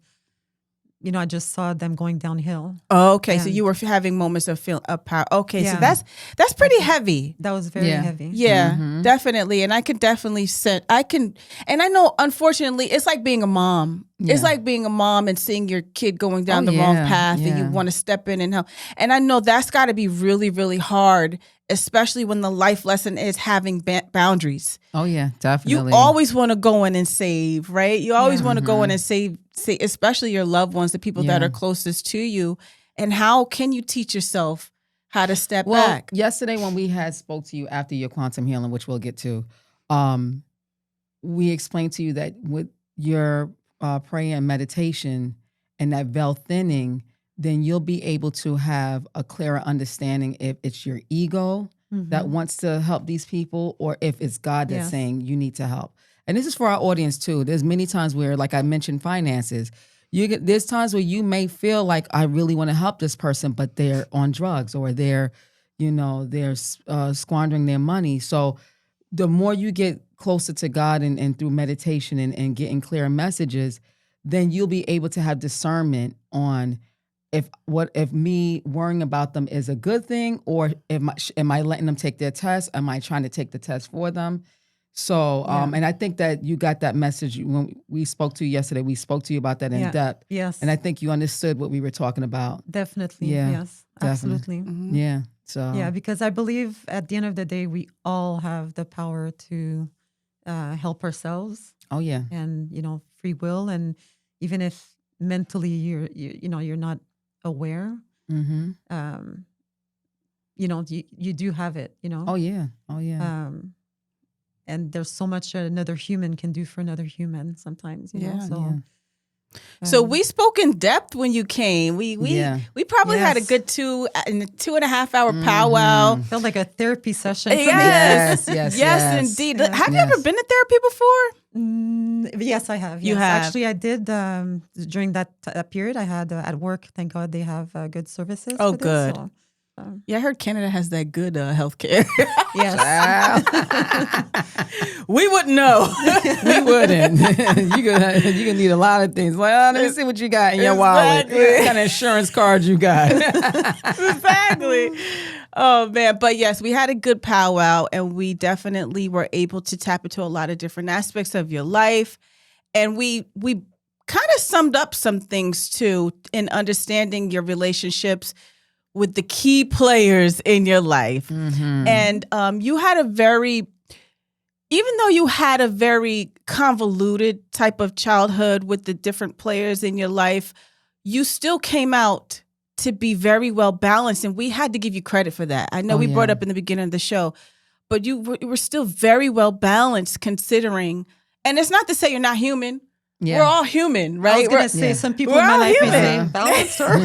I just saw them going downhill. Okay, so And- you were having moments of power. Okay, so Yeah. that's pretty heavy. That was very Yeah. heavy. Yeah, definitely. And I could definitely and I know, unfortunately, it's like being a mom. Yeah. It's like being a mom and seeing your kid going down Oh, the wrong yeah, path and you yeah. want to step in and help. And I know that's got to be really, really hard, especially when the life lesson is having boundaries. Oh yeah, You definitely. always want to go in and save, right? You always Yeah. want to go in and save, especially your loved ones, the people that Yeah. are closest to you. And how can you teach yourself how to step Well, back? yesterday when we had spoke to you after your quantum healing, which we'll get to, we explained to you that with your prayer and meditation and that veil thinning, then you'll be able to have a clearer understanding if it's your ego that wants to help these people or if it's God that's Yes. saying you need to help. And this is for our audience too. There's many times where, like I mentioned, finances. There's times where you may feel like I really want to help this person, but they're on drugs or they're squandering their money. So the more you get closer to God and through meditation and getting clearer messages, then you'll be able to have discernment on if me worrying about them is a good thing, or am I letting them take their test? Am I trying to take the test for them? So, and I think that you got that message when we spoke to you yesterday. We spoke to you about that in depth. Yes. And I think you understood what we were talking about. Definitely. Yeah, Yes. definitely. Absolutely. Yeah. So Yeah, because I believe at the end of the day, we all have the power to help ourselves, Oh yeah. and free will, and even if mentally you're not aware, Mm-hmm. you do have it. Oh yeah. Oh yeah. And there's so much another human can do for another human sometimes. Yeah, so. So we spoke in depth when you came. We Yeah. probably had a Yes. good 2.5 hour powwow. Felt like a therapy session for me. Yes, Yes, indeed. Yeah. Have you ever Yes. been to therapy before? Yes, I have. You yes. have. Actually, I did during that period. I had at work. Thank God they have good services. Oh, for this, good. so Yeah, I heard Canada has that good healthcare. Yes. We wouldn't know. We wouldn't. You're gonna need a lot of things. Like, let me see what you got in your wallet. Exactly. What kind of insurance card you got? Exactly. Oh man, but yes, we had a good powwow, and we definitely were able to tap into a lot of different aspects of your life, and we kind of summed up some things too in understanding your relationships with the key players in your life. Mm-hmm. And you had even though you had a very convoluted type of childhood with the different players in your life, you still came out to be very well balanced. And we had to give you credit for that. I know we brought up in the beginning of the show, but you were still very well balanced considering, and it's not to say you're not human. Yeah. We're all human, right? I was going to say some people we're in my all life may human. say balanced or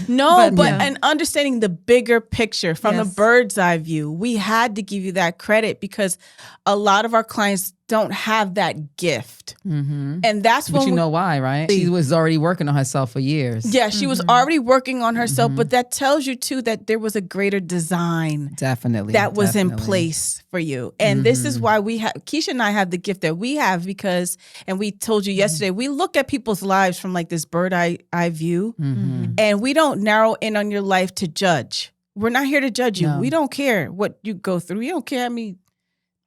No, but yeah. and understanding the bigger picture from a Yes. bird's eye view, we had to give you that credit because a lot of our clients don't have that gift. Mm-hmm. And that's But when you know why, right? She was already working on herself for years. yeah, she was already working on herself, but that tells you too that there was a greater design Definitely. that was in definitely. place for you. And this is why we have Keisha and I have the gift that we have because, and we told you yesterday, we look at people's lives from like this bird eye view, and we don't narrow in on your life to judge. We're not here to judge you. No. We don't care what you go through. You don't care how many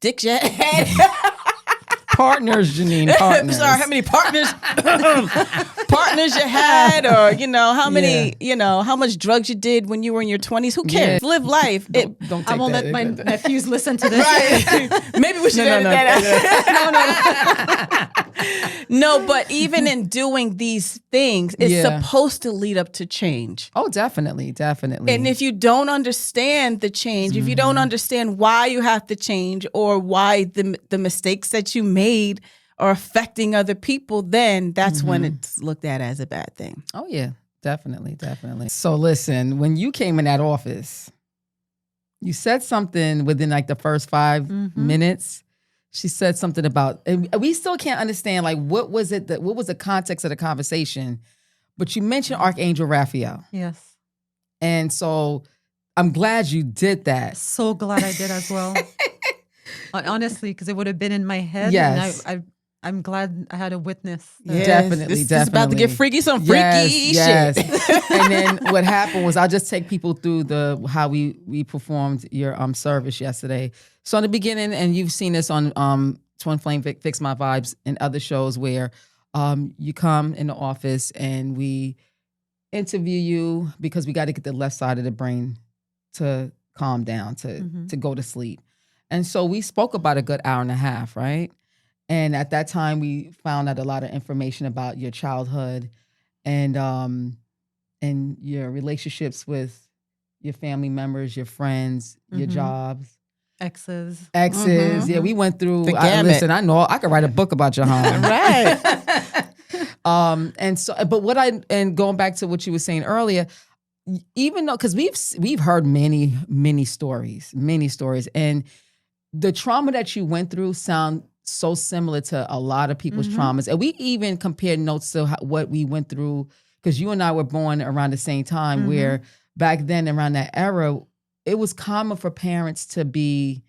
dicks you had. Partners, Janine, I'm partners. sorry, how many partners you had, or how many, how much drugs you did when you were in your 20s. Who cares? Yeah. Live life. Don't take I won't that. let my nephews listen to this. Right. Maybe we should edit that out. No, but even in doing these things, it's supposed to lead up to change. Oh, definitely. And if you don't understand the change, if you don't understand why you have to change or why the mistakes that you made are affecting other people, then that's when it's looked at as a bad thing. Oh, yeah. Definitely. So listen, when you came in that office, you said something within like the first 5 minutes. She said something about, and we still can't understand, like, what was the context of the conversation? But you mentioned Archangel Raphael. Yes. And so I'm glad you did that. So glad I did as well. Honestly, because it would have been in my head. Yes. And I'm glad I had a witness. Yes, Definitely. This is about to get freaky, some freaky shit. And then what happened was, I'll just take people through how we performed your service yesterday. So in the beginning, and you've seen this on Twin Flame Fix My Vibes and other shows where you come in the office and we interview you because we got to get the left side of the brain to calm down, to go to sleep. And so we spoke about a good hour and a half, right? And at that time, we found out a lot of information about your childhood and your relationships with your family members, your friends, your jobs. Exes. Yeah, we went through. The gamut. Listen, I know I could write a book about Jahan. Right. And so, but going back to what you were saying earlier, even though, because we've heard many stories, and the trauma that you went through sound so similar to a lot of people's traumas. And we even compared notes to what we went through, because you and I were born around the same time, where back then, around that era, it was common for parents to be,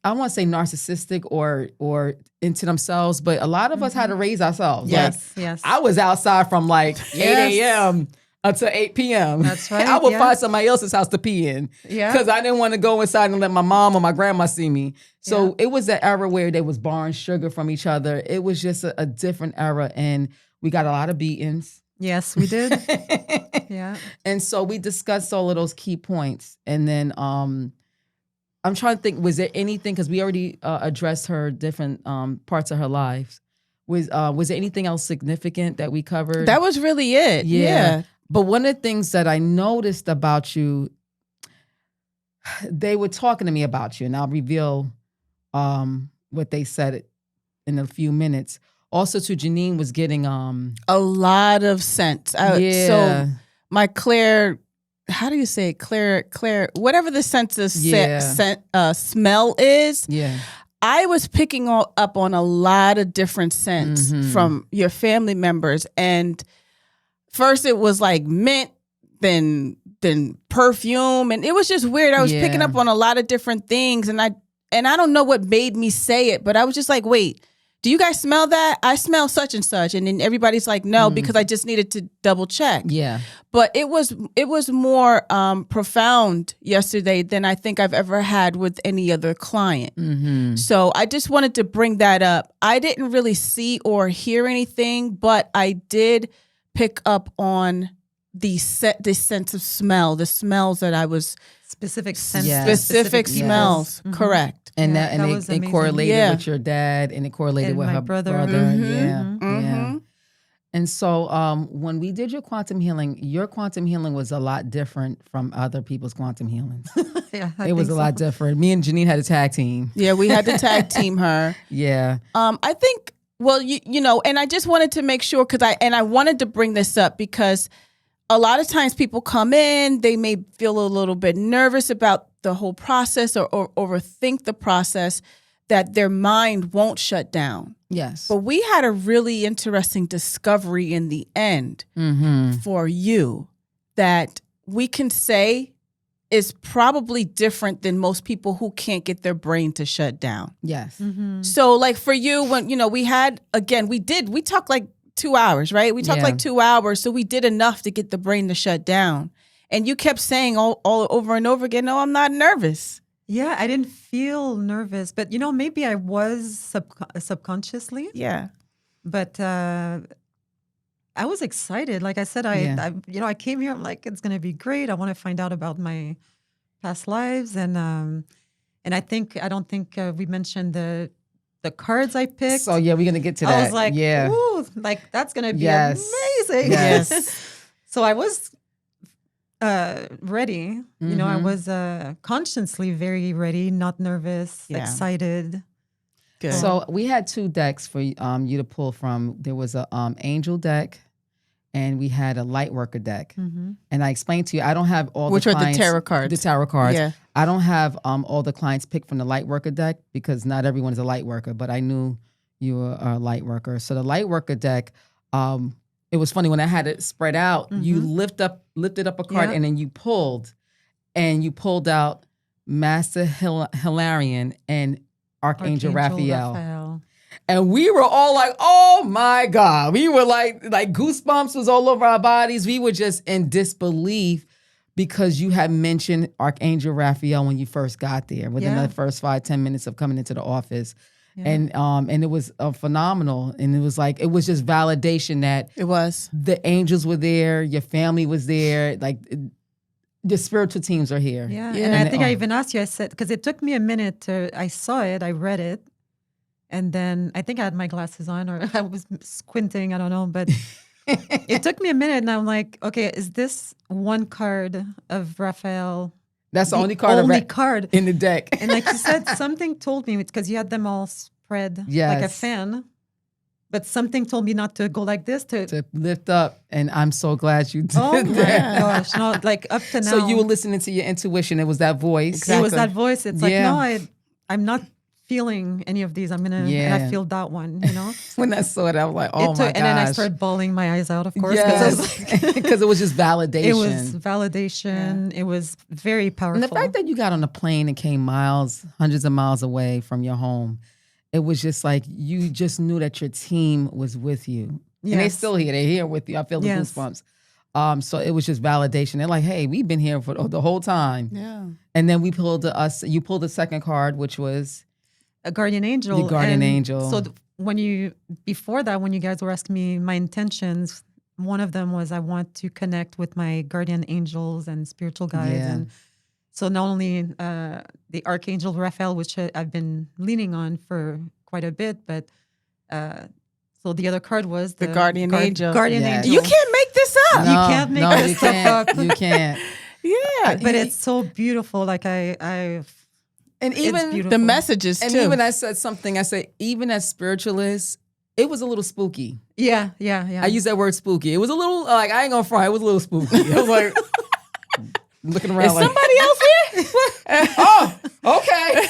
I don't want to say narcissistic or into themselves, but a lot of us had to raise ourselves. Yes, Like, yes. I was outside from like 8 a.m. until 8 p.m. That's right, I would yeah. find somebody else's house to pee in. Yeah. Because I didn't want to go inside and let my mom or my grandma see me. So it was an era where they was borrowing sugar from each other. It was just a different era, and we got a lot of beatings. Yes, we did. Yeah. And so we discussed all of those key points. And then I'm trying to think, was there anything, because we already addressed her different parts of her life. Was there anything else significant that we covered? That was really it. Yeah. But one of the things that I noticed about you, they were talking to me about you, and I'll reveal what they said in a few minutes. Also, to Janine was getting A lot of scent. So my Claire, how do you say it? Claire, whatever the sense of smell is. Yeah. I was picking up on a lot of different scents from your family members. And first it was like mint, than perfume, and it was just weird. I was picking up on a lot of different things, and I don't know what made me say it, but I was just like, wait, do you guys smell that? I smell such and such. And then everybody's like, no, because I just needed to double check. Yeah. But it was more profound yesterday than I think I've ever had with any other client. Mm-hmm. So I just wanted to bring that up. I didn't really see or hear anything, but I did pick up on the sense of smell, the smells that I was Specific sense. specific smells. Mhm. Correct. And Yeah, that was it amazing. correlated Yeah. with your dad, and it correlated And with my her brother. brother. Mhm. Yeah, Mhm. yeah. And so when we did your quantum healing was a lot different from other people's quantum healings. Yeah, It was a lot different. Me and Janine had a tag team. Yeah, we had to tag team her. Yeah. I think, well, you know, and I just wanted to make sure I wanted to bring this up because a lot of times people come in, they may feel a little bit nervous about the whole process or overthink the process, that their mind won't shut down. Yes. But we had a really interesting discovery in the end for you that we can say is probably different than most people who can't get their brain to shut down. Yes. So like for you, when, you know, we talked like 2 hours, right? We talked like 2 hours. So we did enough to get the brain to shut down. And you kept saying all over and over again, no, I'm not nervous. Yeah, I didn't feel nervous, but you know, maybe I was subconsciously. Yeah. But I was excited. Like I said, I came here. I'm like, it's gonna be great. I want to find out about my past lives, and I don't think we mentioned the cards I picked. So yeah, we're gonna get to that. I was like, yeah, ooh, like that's gonna be Yes. amazing. Yes. So I was ready. You know, I was consciously very ready, not nervous, Yeah. excited. Good. So we had 2 decks for you to pull from. There was a angel deck, and we had a light worker deck. Mm-hmm. And I explained to you, I don't have all Which the are the clients, tarot cards. The tarot cards. Yeah. I don't have all the clients picked from the light worker deck because not everyone is a light worker, but I knew you were a light worker. So the light worker deck, it was funny when I had it spread out, you lifted up a card and then you pulled out Master Hilarion and Archangel Raphael. And we were all like, oh my God. We were like goosebumps was all over our bodies. We were just in disbelief because you had mentioned Archangel Raphael when you first got there within the first 5-10 minutes of coming into the office. Yeah. And it was phenomenal. And it was just validation that It was. the angels were there, your family was there, like the spiritual teams are here. Yeah. Yeah. And I think I even asked you, I said, because it took me a minute I saw it, I read it. And then I think I had my glasses on or I was squinting, I don't know. But it took me a minute and I'm like, okay, is this one card of Raphael? That's the only card card in the deck. And like you said, something told me, it's because you had them all spread like a fan. But something told me not to go like this, to lift up. And I'm so glad you did oh my that. gosh. No, like up to now. So you were listening to your intuition. It was that voice. Exactly. It was that voice. It's like, Yeah. no, I'm not feeling any of these. I'm going to, and I feel that one, you know? When I saw it, I was like, oh my gosh. And then I started bawling my eyes out, of course. Yes. Because it was just validation. It was validation. Yeah. It was very powerful. And the fact that you got on a plane and came hundreds of miles away from your home, it was just like you just knew that your team was with you. Yes. And they're still here. They're here with you. I feel the goosebumps. So it was just validation. They're like, hey, we've been here for the whole time. Yeah. And then you pulled the second card, which was a guardian angel. The guardian angel. So before that, when you guys were asking me my intentions, one of them was I want to connect with my guardian angels and spiritual guides. Yeah. And so not only the Archangel Raphael, which I've been leaning on for quite a bit, but so the other card was the guardian angel. Guardian Yes. angel. You can't make this up. No, You can't make this you stuff can't. up. You can't. Yeah. But it's so beautiful. Like And it's even beautiful. The messages and too. even I said something. I said even as spiritualists, it was a little spooky. Yeah. I use that word spooky. It was a little like I ain't gonna front. It was a little spooky. I was like looking around. Is somebody else here? Oh, okay.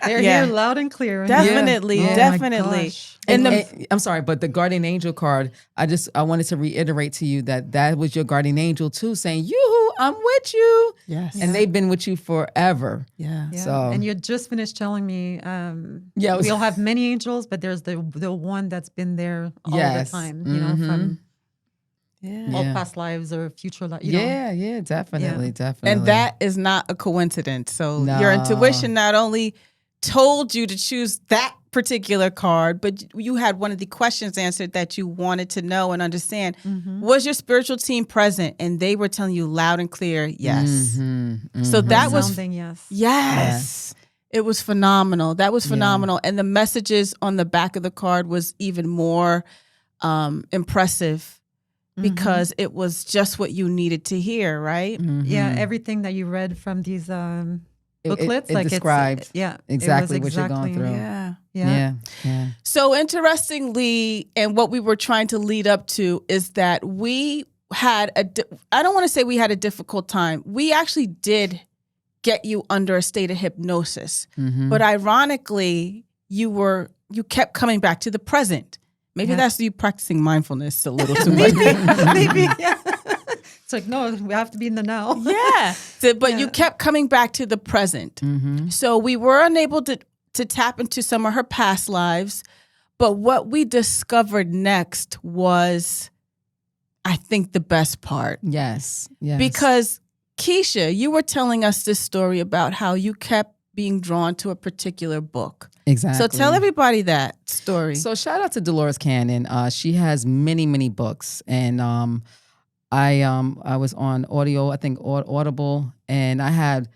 They're Yeah. here loud and clear. Definitely, Oh my definitely. gosh. And I'm sorry, but the guardian angel card, I wanted to reiterate to you that was your guardian angel too, saying, "Yoo-hoo, I'm with you." Yes. And they've been with you forever. Yeah. Yeah. So And you just finished telling me Yeah, it was- we all have many angels, but there's the one that's been there all Yes. the time, you know, from Yeah. all Yeah. past lives or future lives. You know. yeah, definitely, Yeah. definitely. And that is not a coincidence. So No. your intuition not only told you to choose that particular card, but you had one of the questions answered that you wanted to know and understand. Was your spiritual team present? And they were telling you loud and clear, yes. So that was Resounding, yes. yes. It was phenomenal. That was phenomenal. And the messages on the back of the card was even more impressive because it was just what you needed to hear, right? Yeah, everything that you read from these booklets, it like described it was exactly what you're going through. Yeah. Yeah. So interestingly, and what we were trying to lead up to is that we had I don't want to say we had a difficult time. We actually did get you under a state of hypnosis. But ironically, you kept coming back to the present. Maybe that's you practicing mindfulness a little too much. maybe, yeah. It's like, no, we have to be in the now. Yeah. But you kept coming back to the present. So we were unable to tap into some of her past lives. But what we discovered next was, I think, the best part. Yes. Because Keisha, you were telling us this story about how you kept being drawn to a particular book. Exactly. So tell everybody that story. So shout out to Dolores Cannon. She has many, many books, and I was on audio, I think Audible, and I had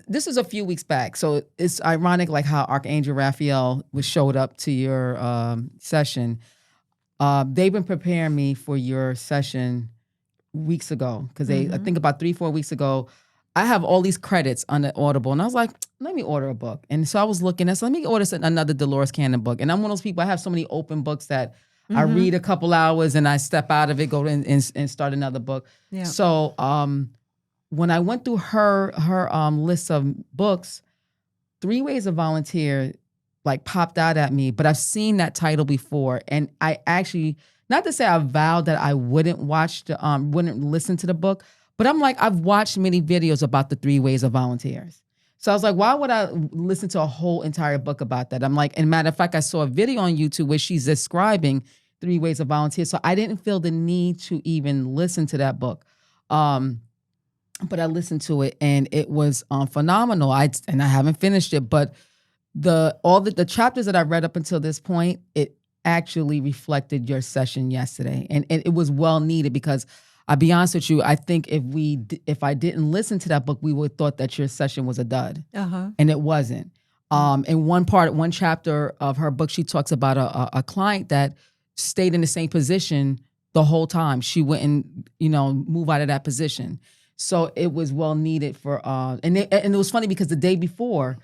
this was a few weeks back. So it's ironic, like how Archangel Raphael showed up to your session. They've been preparing me for your session weeks ago because I think about 3-4 weeks ago. I have all these credits on the Audible, and I was like, let me order a book. And so I was looking at, let me order another Dolores Cannon book. And I'm one of those people, I have so many open books that I read a couple hours and I step out of it, go and start another book. Yeah. So when I went through her list of books, 3 Ways of Volunteer like popped out at me, but I've seen that title before. And I actually, not to say I vowed that I wouldn't wouldn't listen to the book, but I'm like, I've watched many videos about the 3 Ways of Volunteers. So I was like, why would I listen to a whole entire book about that? I'm like, and matter of fact, I saw a video on YouTube where she's describing 3 Ways of Volunteers. So I didn't feel the need to even listen to that book. But I listened to it and it was phenomenal. I haven't finished it, but all the chapters that I read up until this point, it actually reflected your session yesterday. And it was well needed because I'll be honest with you, I think if I didn't listen to that book, we would have thought that your session was a dud. And it wasn't. In one chapter of her book, she talks about a client that stayed in the same position the whole time. She wouldn't, move out of that position. So it was well needed for, and it was funny because the day before,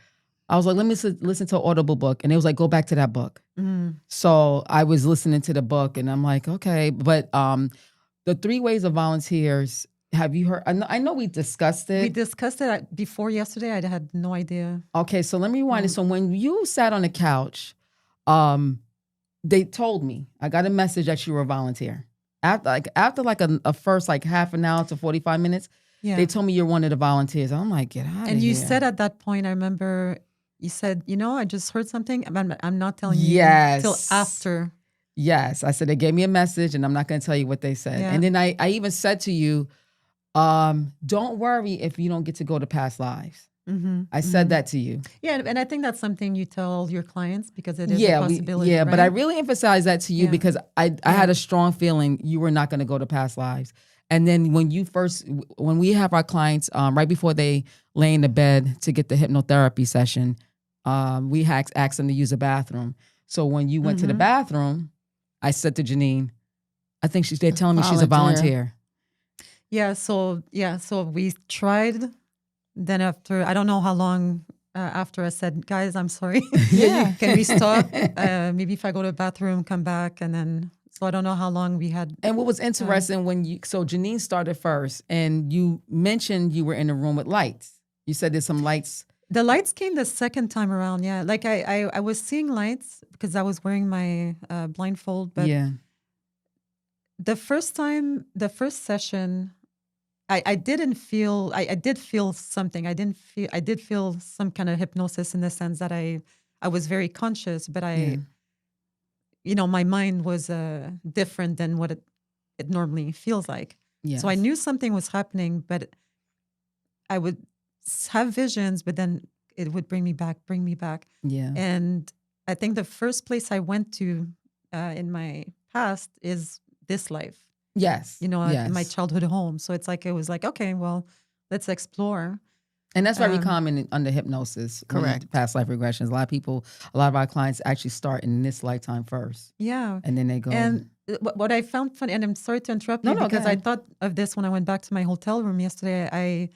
I was like, let me listen to an Audible book. And it was like, go back to that book. So I was listening to the book and I'm like, okay. But the 3 Ways of Volunteers, have you heard? I know we discussed it. We discussed it before yesterday. I had no idea. Okay, so let me rewind it. So when you sat on the couch, they told me, I got a message that you were a volunteer. After a first half an hour to 45 minutes, they told me you're one of the volunteers. I'm like, get out of here. And you said at that point, I remember you said, I just heard something. I'm not telling you till after. Yes. I said, they gave me a message and I'm not going to tell you what they said. Yeah. And then I even said to you, don't worry if you don't get to go to past lives. I said that to you. Yeah, and I think that's something you tell your clients because it is a possibility. But I really emphasized that to you Yeah. because I had a strong feeling you were not going to go to past lives. And then when we have our clients, right before they lay in the bed to get the hypnotherapy session, we ask them to use a bathroom. So when you went to the bathroom, I said to Janine, I think they're telling me she's a volunteer. Yeah, so we tried. Then after, I don't know how long after I said, guys, I'm sorry. Can we stop? Maybe if I go to the bathroom, come back. And then, so I don't know how long we had. And what was interesting so Janine started first and you mentioned you were in a room with lights. You said there's some lights. The lights came the second time around. Yeah, like I was seeing lights because I was wearing my blindfold. But Yeah. the first time, the first session, I didn't feel. I did feel something. I did feel some kind of hypnosis in the sense that I was very conscious, but Yeah. my mind was different than what it normally feels like. Yes. So I knew something was happening, but I would have visions, but then it would bring me back. Yeah. And I think the first place I went to in my past is this life, Yes. in my Yes. childhood home. So it was like, okay, well, let's explore. And that's very common under hypnosis. when you Correct. do past life regressions. A lot of our clients actually start in this lifetime first. Yeah. And then they go. And what I found funny, and I'm sorry to interrupt No, you no, go because I ahead. thought of this when I went back to my hotel room yesterday.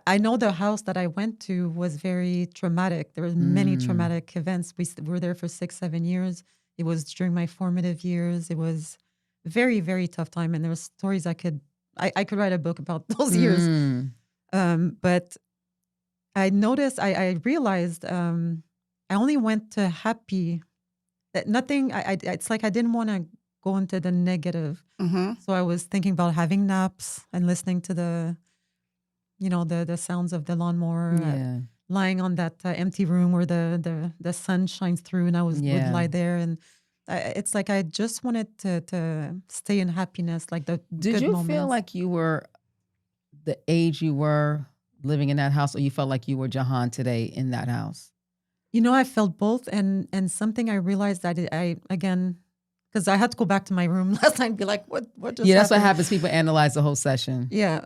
I know the house that I went to was very traumatic. There was many traumatic events. We were there for 6-7 years. It was during my formative years. It was very, very tough time. And there were stories I could write a book about those years. But I noticed, I realized I only went to happy, that nothing, it's like I didn't want to go into the negative. Mm-hmm. So I was thinking about having naps and listening to the sounds of the lawnmower, Yeah. lying on that empty room where the sun shines through, and I would lie there, and it's like I just wanted to stay in happiness, like the Did good you moments. feel like you were the age you were living in that house, or you felt like you were Jahan today in that house? I felt both, and something I realized that I again, because I had to go back to my room last night and be like, what just Yeah, that's what happened? happens. People analyze the whole session. Yeah,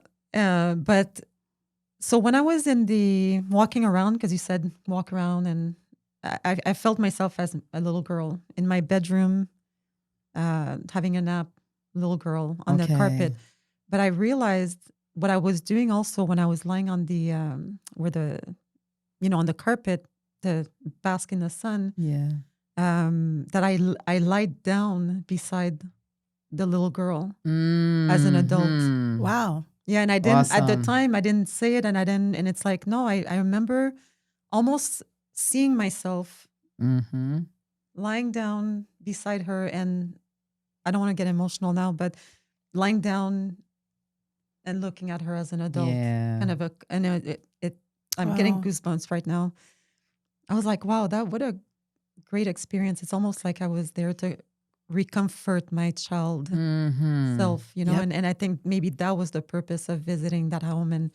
but so when I was in the walking around, because you said walk around, and I felt myself as a little girl in my bedroom, having a nap, little girl on the Okay. carpet. But I realized what I was doing also when I was lying on the on the carpet to bask in the sun. Yeah. That I lied down beside the little girl as an adult. Mhm. Wow. Yeah, and I didn't at the Awesome. time. I didn't say it, and and it's like no. I remember almost seeing myself Mm-hmm. lying down beside her, and I don't want to get emotional now, but lying down and looking at her as an adult, Yeah. kind of I'm getting Wow. goosebumps right now. I was like, wow, what a great experience. It's almost like I was there to recomfort my child Mm-hmm. self, Yep. and I think maybe that was the purpose of visiting that home and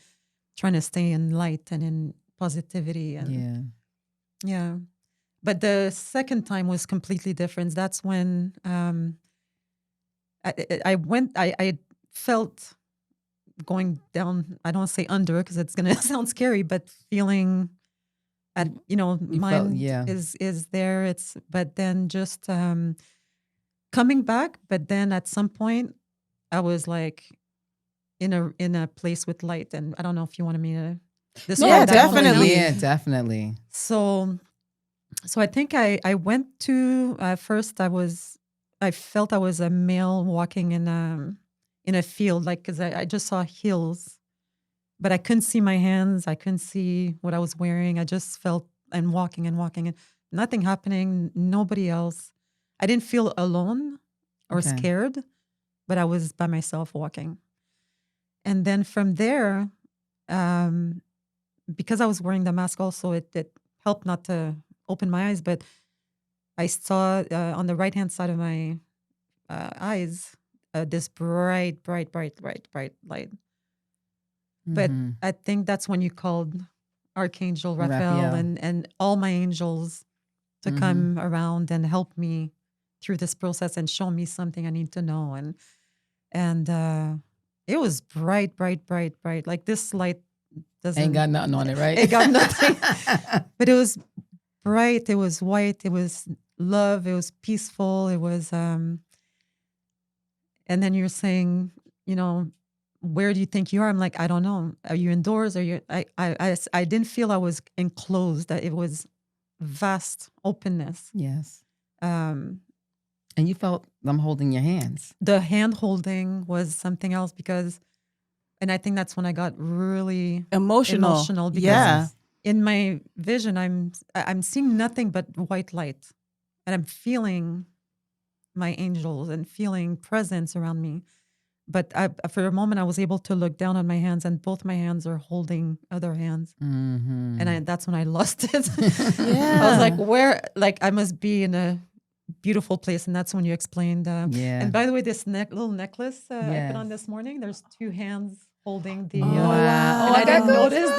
trying to stay in light and in positivity. And yeah. But the second time was completely different. That's when I felt going down, I don't say under because it's going to sound scary, but feeling at, mind is there. But then just coming back. But then at some point I was like in a place with light. And I don't know if you wanted me to describe Yeah, that moment now. definitely. Yeah, definitely. So I think I went to first I felt I was a male walking in a field, like, because I just saw hills, but I couldn't see my hands. I couldn't see what I was wearing. I just felt and walking and nothing happening, nobody else. I didn't feel alone or Okay. scared, but I was by myself walking. And then from there, because I was wearing the mask also, it helped not to open my eyes, but I saw on the right-hand side of my eyes this bright light. But Mhm. I think that's when you called Archangel Raphael Raphael. and all my angels to come around and help me through this process and show me something I need to know. And it was bright. Like this light doesn't Ain't got nothing on it, right? It got nothing. But it was bright. It was white. It was love. It was peaceful. It was and then you're saying, where do you think you are? I'm like, I don't know. Are you indoors? Are you? I didn't feel I was enclosed. That it was vast openness. Yes. Um, And you felt them holding your hands. the hand holding was something else and I think that's when I got really Emotional. because Yeah. in my vision, I'm seeing nothing but white light, and I'm feeling my angels and feeling presence around me. But for a moment, I was able to look down on my hands, and both my hands are holding other hands. And that's when I lost it. I was like, where? Like, I must be in a beautiful place. And that's when you explained. And by the way, this little necklace I put on this morning, there's two hands holding the. Wow. And I didn't notice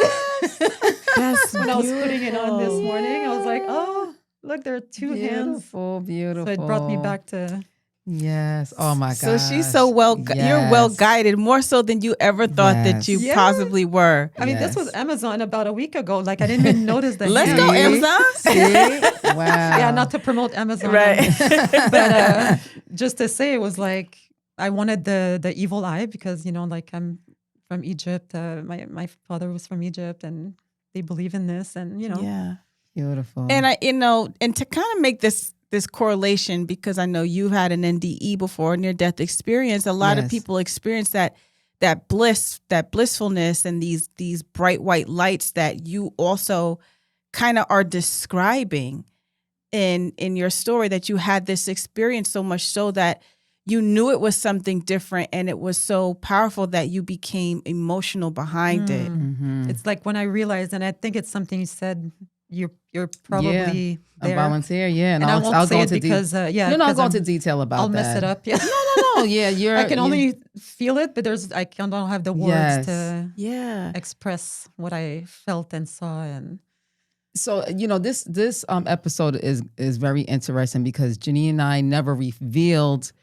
That's when I was putting it on this morning. I was like, oh, look, there are two hands. Beautiful. So it brought me back to. Yes. Oh my God. So she's so you're well guided, more so than you ever thought that you possibly were. I mean, this was Amazon about a week ago. Like, I didn't even notice that. Let's go, Amazon. See? Wow. Yeah, not to promote Amazon. Right. But just to say, it was like, I wanted the evil eye because, like, I'm from Egypt. My father was from Egypt, and they believe in this, and, Yeah. Beautiful. And and to kind of make this correlation, because I know you've had an NDE before, near death experience. A lot of people experience that bliss, that blissfulness, and these bright white lights that you also kind of are describing in your story, that you had this experience so much so that you knew it was something different, and it was so powerful that you became emotional behind it. It's like when I realized, and I think it's something you said, you're probably there. A volunteer, and I'll say it because you're not going into detail about I'll that. mess it up. Yeah. No. Yeah, I can only feel it, but I don't have the words to express what I felt and saw. And so this episode is very interesting because Janine and I never revealed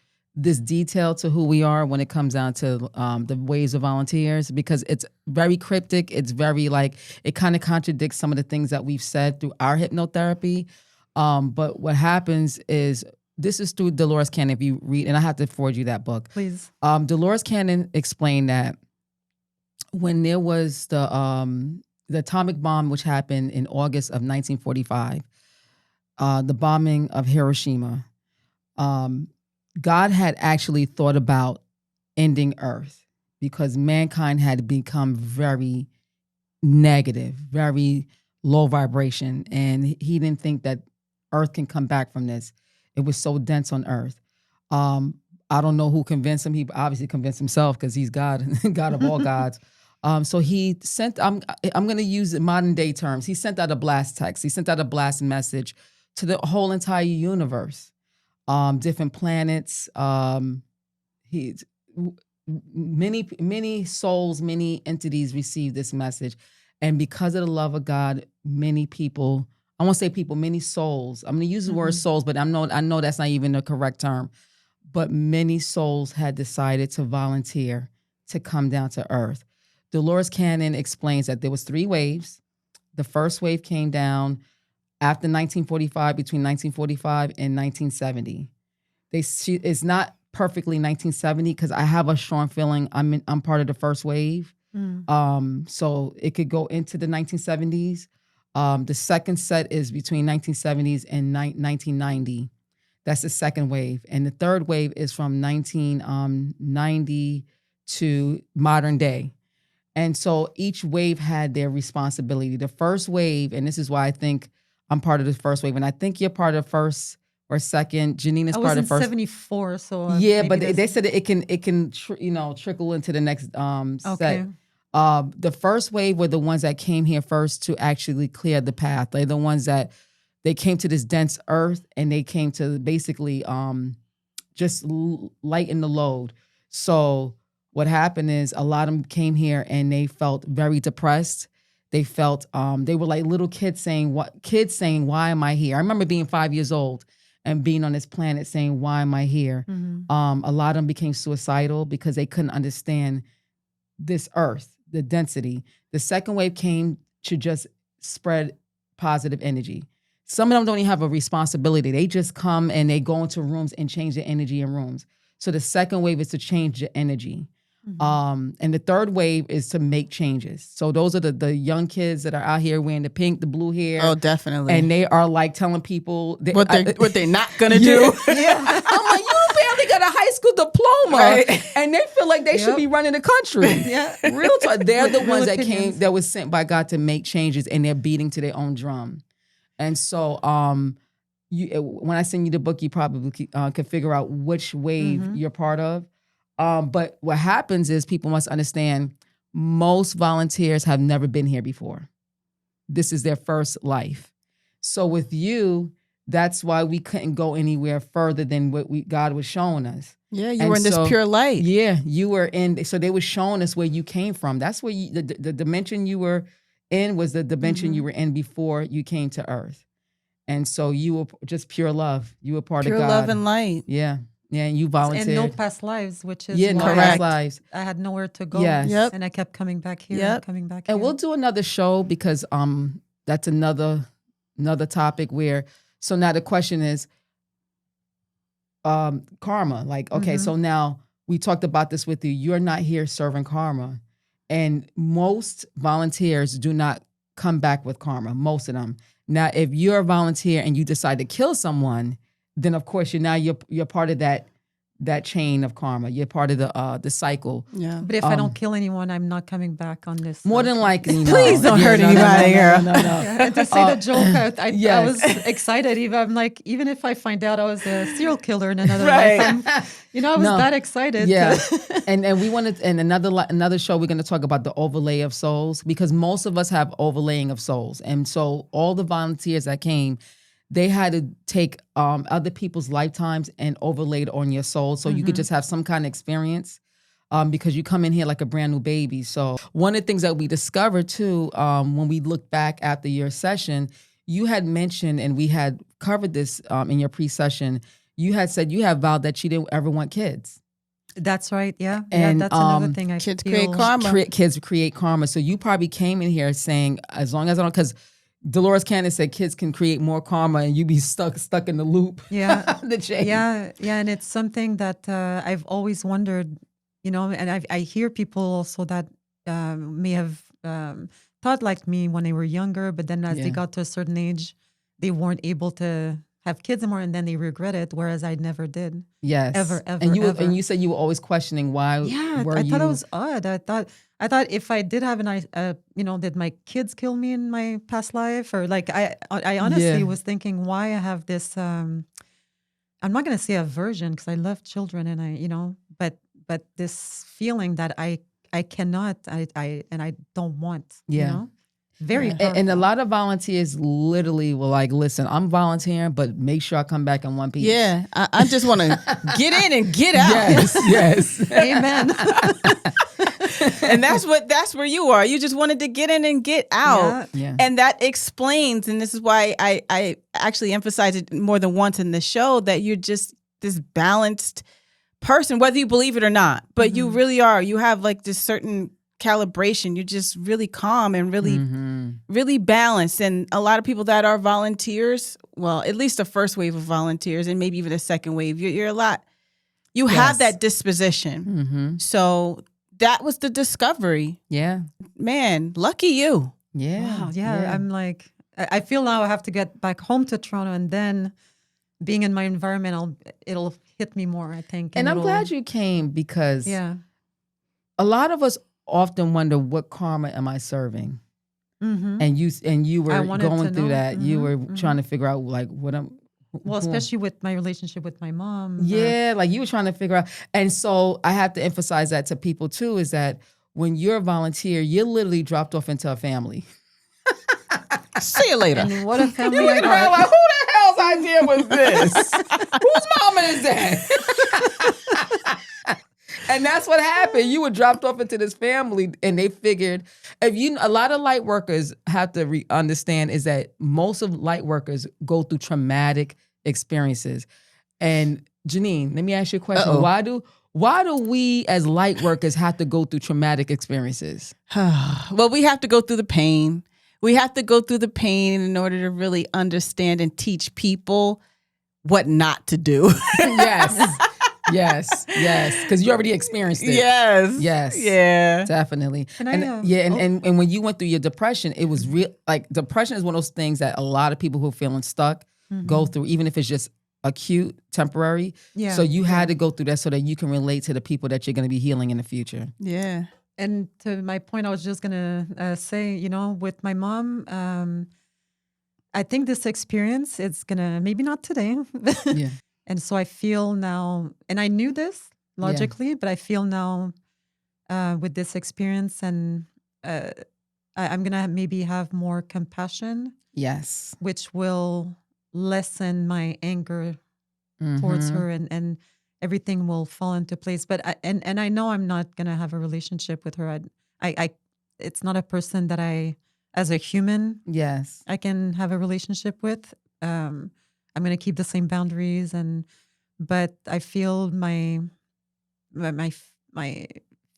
this detail to who we are when it comes down to the ways of volunteers, because it's very cryptic. It's very it kind of contradicts some of the things that we've said through our hypnotherapy. But what happens is, this is through Dolores Cannon. If you read, and I have to forward you that book. Please. Dolores Cannon explained that when there was the atomic bomb, which happened in August of 1945, the bombing of Hiroshima, God had actually thought about ending Earth because mankind had become very negative, very low vibration. And he didn't think that Earth can come back from this. It was so dense on Earth. I don't know who convinced him. He obviously convinced himself because he's God, God of all gods. So he sent, I'm going to use modern day terms. He sent out a blast text. He sent out a blast message to the whole entire universe. Different planets, many souls, many entities received this message. And because of the love of God, many people, I won't say people, many souls, I'm going to use the word souls, but I know that's not even the correct term, but many souls had decided to volunteer to come down to Earth. Dolores Cannon explains that there was 3 waves. The first wave came down after 1945, between 1945 and 1970. It's not perfectly 1970 because I have a strong feeling I'm part of the first wave. So it could go into the 1970s. The second set is between 1970s and 1990. That's the second wave. And the third wave is from 1990 to modern day. And so each wave had their responsibility. The first wave, and this is why I think I'm part of the first wave, and I think you're part of the first or second. Janine is part of the first. I was in 74, so but they said that it can trickle into the next set. The first wave were the ones that came here first to actually clear the path. They're the ones that they came to this dense earth and they came to basically just lighten the load. So what happened is a lot of them came here and they felt very depressed. They felt they were like little kids saying, why am I here? I remember being 5 years old and being on this planet saying, why am I here? A lot of them became suicidal because they couldn't understand this earth, the density. The second wave came to just spread positive energy. Some of them don't even have a responsibility. They just come and they go into rooms and change the energy in rooms. So the second wave is to change the energy. And the third wave is to make changes. So those are the young kids that are out here wearing the pink, the blue hair. Oh, definitely. And they are like telling people what they're not gonna do. Yeah. I'm like, you barely got a high school diploma, Right. and they feel like they should Yep. be running the country. Yeah. Real talk. They're the Real ones that opinions. that was sent by God to make changes, and they're beating to their own drum. And so, when I send you the book, you probably can figure out which wave you're part of. But what happens is people must understand most volunteers have never been here before. This is their first life. So with you, that's why we couldn't go anywhere further than what God was showing us. Yeah, you And were in this so- pure light. Yeah, you were in. So they were showing us where you came from. That's where the dimension you were in was the dimension you were in before you came to Earth. And so you were just pure love. You were part Pure of God. love and light. Yeah, yeah. And you volunteered. And no past lives, which is yeah, no why past Correct. lives. I had nowhere to go. Yes. Yep. And I kept coming back here, Yep. and coming back And here. we'll do another show because that's another topic where. So now the question is, karma. Like, okay, so now we talked about this with you. You're not here serving karma, and most volunteers do not come back with karma. Most of them. Now, if you're a volunteer and you decide to kill someone, then of course you're part of that chain of karma. You're part of the cycle. Yeah. But if I don't kill anyone, I'm not coming back on this. More than likely, no. Please don't hurt anybody, girl. No. Yeah, and to say the joke, I yes. was excited. I'm like, even if I find out I was a serial killer in another Right. life, I was No. that excited. Yeah, and we wanted, and another show we're going to talk about the overlay of souls, because most of us have overlaying of souls, and so all the volunteers that came, they had to take other people's lifetimes and overlay it on your soul, so you could just have some kind of experience, because you come in here like a brand new baby. So one of the things that we discovered too, when we look back after your session, you had mentioned, and we had covered this in your pre-session. You had said you have vowed that you didn't ever want kids. That's right. Yeah. And, that's another thing I kids feel. create karma. Kids create karma. So you probably came in here saying, as long as I don't, because Dolores Cannon said kids can create more karma, and you be stuck in the loop. Yeah. the chain. Yeah. And it's something that I've always wondered, and I hear people also that may have thought like me when they were younger, but then as Yeah. they got to a certain age, they weren't able to have kids anymore, and then they regret it, whereas I never did. Yes. Ever, And you ever. and you said you were always questioning why. Yeah, were I you, thought it was odd. I thought if I did have did my kids kill me in my past life, or like I honestly Yeah. was thinking why I have this. I'm not going to say aversion because I love children, and but this feeling that I cannot, I don't want. Yeah. Very. And a lot of volunteers literally were like, "Listen, I'm volunteering, but make sure I come back in one piece." Yeah. I just want to get in and get out. Yes. Amen. And that's where you are. You just wanted to get in and get out. Yeah. And that explains, and this is why I actually emphasize it more than once in the show, that you're just this balanced person, whether you believe it or not. But you really are. You have like this certain calibration. You're just really calm and really, really balanced. And a lot of people that are volunteers, well, at least the first wave of volunteers, and maybe even a second wave, you're a lot. You have that disposition. So that was the discovery. Yeah. Man, lucky you. Yeah. Wow. Yeah. I'm like, I feel now I have to get back home to Toronto, and then being in my environment, it'll hit me more, I think. And I'm it'll- glad you came, because Yeah. a lot of us often wonder, what karma am I serving? Mm-hmm. And you were I wanted going to through know. that. You were Mhm, trying to figure out like what I'm. Well, who- especially with my relationship with my mom. Yeah, like you were trying to figure out. And so I have to emphasize that to people too, is that when you're a volunteer, you're literally dropped off into a family. See you later. And what a family You're I looking around got. like, who the hell's idea was this? Whose mama is that? And that's what happened. You were dropped off into this family, and they figured, a lot of light workers have to understand is that most of light workers go through traumatic experiences. And Janine, let me ask you a question. Uh-oh. Why do we as light workers have to go through traumatic experiences? Well, we have to go through the pain. We have to go through the pain in order to really understand and teach people what not to do. Yes. Because you already experienced it. Yes. Yeah. Definitely. Can I, And when you went through your depression, it was real. Like, depression is one of those things that a lot of people who are feeling stuck go through, even if it's just acute, temporary. Yeah. So you had to go through that so that you can relate to the people that you're going to be healing in the future. Yeah. And to my point, I was just gonna say, with my mom, I think this experience is gonna maybe not today, Yeah. and so I feel now, and I knew this logically, but I feel now with this experience, and I'm gonna maybe have more compassion, Yes. which will lessen my anger towards Mhm. her, and everything will fall into place. But I know I'm not gonna have a relationship with her. I it's not a person that as a human, Yes. I can have a relationship with. I'm gonna keep the same boundaries, but I feel my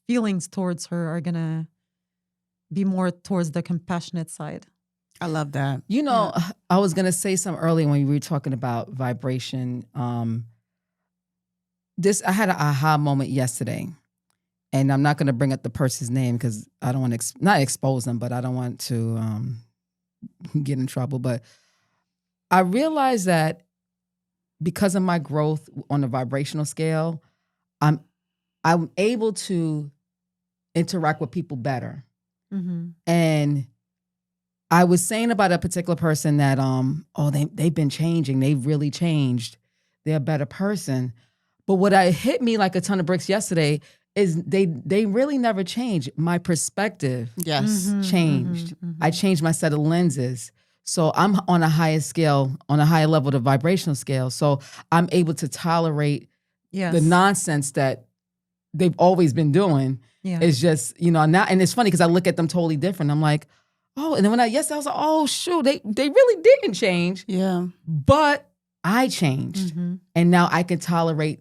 feelings towards her are gonna be more towards the compassionate side. I love that. I was going to say something earlier when we were talking about vibration. I had an aha moment yesterday, and I'm not going to bring up the person's name because I don't want to not expose them, but I don't want to get in trouble. But I realized that because of my growth on the vibrational scale, I'm able to interact with people better. Mm-hmm. And I was saying about a particular person that they've been changing. They've really changed. They're a better person. But what hit me like a ton of bricks yesterday is they really never changed. My perspective Yes. changed. I changed my set of lenses. So I'm on a higher scale, on a higher level of the vibrational scale. So I'm able to tolerate the nonsense that they've always been doing. Yeah. It's just, now, and it's funny because I look at them totally different. I'm like, oh, and then when I was like, oh, shoot, they really didn't change. Yeah. But I changed. And now I can tolerate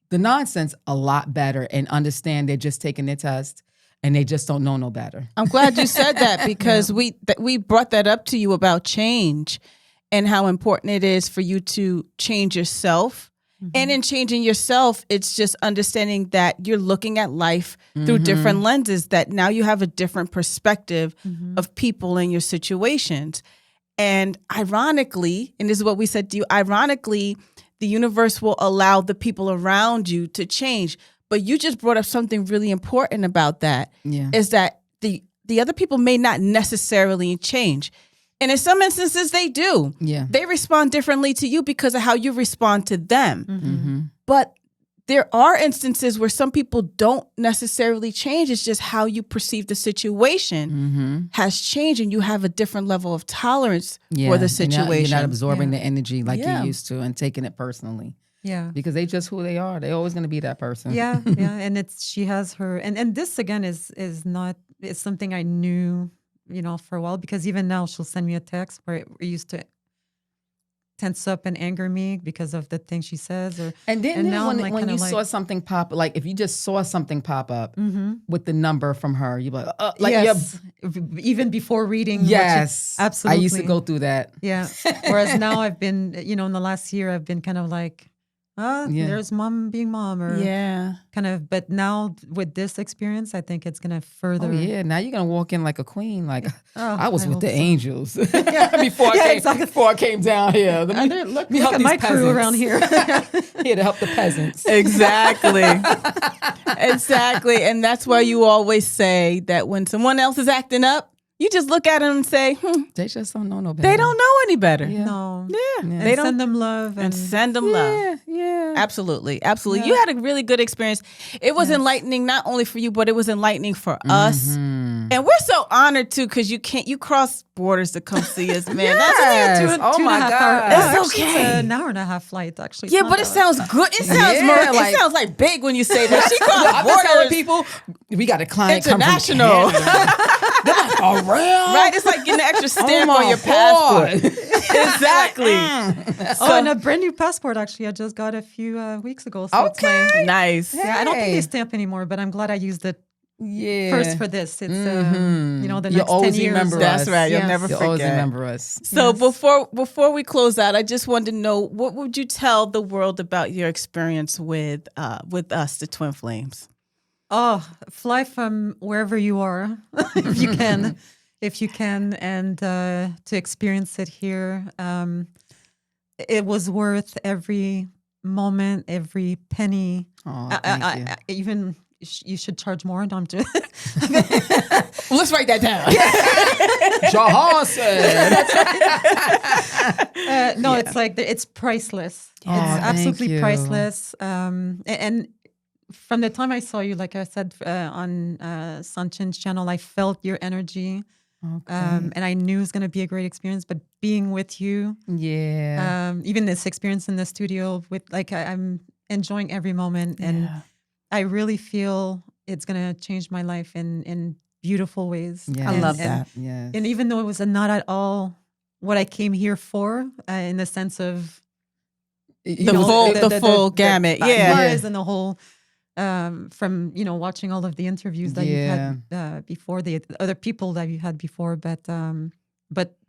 the nonsense a lot better and understand they're just taking their test and they just don't know no better. I'm glad you said that because we brought that up to you about change and how important it is for you to change yourself. And in changing yourself, it's just understanding that you're looking at life through different lenses, that now you have a different perspective of people and your situations. And ironically, and this is what we said to you, ironically, the universe will allow the people around you to change. But you just brought up something really important about that, is that the other people may not necessarily change. And in some instances, they do. Yeah. They respond differently to you because of how you respond to them. But there are instances where some people don't necessarily change. It's just how you perceive the situation has changed, and you have a different level of tolerance for the situation. You're not absorbing the energy like you used to and taking it personally. Yeah. Because they just who they are. They're always going to be that person. Yeah. And she has her, and this again is something I knew, for a while, because even now she'll send me a text where it used to tense up and anger me because of the things she says. And now when you saw something pop, like if you just saw something pop up with the number from her, you're like, yes. Even before reading. Yes. Absolutely. I used to go through that. Yeah. Whereas now I've been, in the last year, I've been kind of like, there's mom being mom, or kind of. But now with this experience, I think it's gonna further. Oh yeah, now you're gonna walk in like a queen. Like I was with the so. angels before I came down here. Look at my crew around here. Here to help the peasants. Exactly. Exactly. And that's why you always say that when someone else is acting up, you just look at them and say, they just don't know no better. They don't know any better. Yeah. No. Yeah. They don't send them love. And send them love. Yeah. Absolutely. Absolutely. Yeah. You had a really good experience. It was enlightening, not only for you, but it was enlightening for us. And we're so honored too, because you cross borders to come see us, man. Yes. That's oh my God. It's okay. It's an hour and a half flight, actually. Yeah, but it sounds good. It sounds it sounds like big when you say that. She crossed I've been telling borders. people, we got a client International. come from Canada. They're like, oh, real? Right? It's like getting an extra stamp Oh on your my passport. God. Exactly. And a brand new passport, actually, I just got a few weeks ago. So it's Nice. yeah, I don't think they stamp anymore, but I'm glad I used it first for this. It's the You'll next 10 always years. remember That's us. right. You'll Yes. never You'll forget. always remember us. So Yes. before we close out, I just wanted to know, what would you tell the world about your experience with us, the Twin Flames? Oh, fly from wherever you are, if you can, and to experience it here. it was worth every moment, every penny. Oh, thank you. Even you should charge more. No, I'm just Let's write that down. Jahan said. no, it's like it's priceless. Oh, It's thank absolutely you. priceless. And from the time I saw you, like I said on Sanchin's channel, I felt your energy, and I knew it was going to be a great experience. But being with you, even this experience in the studio, with I'm enjoying every moment, and I really feel it's going to change my life in beautiful ways. Yeah. I love that. Yes. And even though it was not at all what I came here for, in the sense of The full gamut, buzz and the whole from watching all of the interviews that you've had before, the other people that you had before, but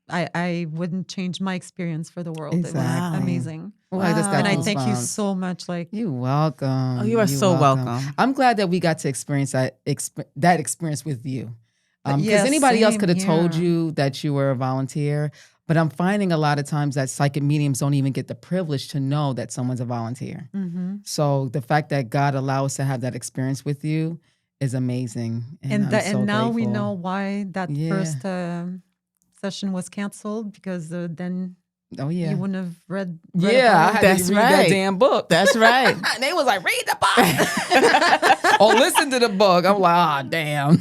I wouldn't change my experience for the world. Exactly. It was amazing. Well, I just got And I thank you goosebumps. so much. Like, You're welcome. Oh, you are so welcome. I'm glad that we got to experience that experience with you. Because Yes, anybody else same could have told here. you that you were a volunteer, but I'm finding a lot of times that psychic mediums don't even get the privilege to know that someone's a volunteer. mhm. So the fact that God allowed us to have that experience with you is amazing. And I'm so now we grateful. know why that Yeah. first session was canceled, because then Oh yeah. you wouldn't have read Yeah, I about it. had That's to read that right. damn book. That's right. And they was like, read the book. Or listen to the book. I'm like, ah, damn.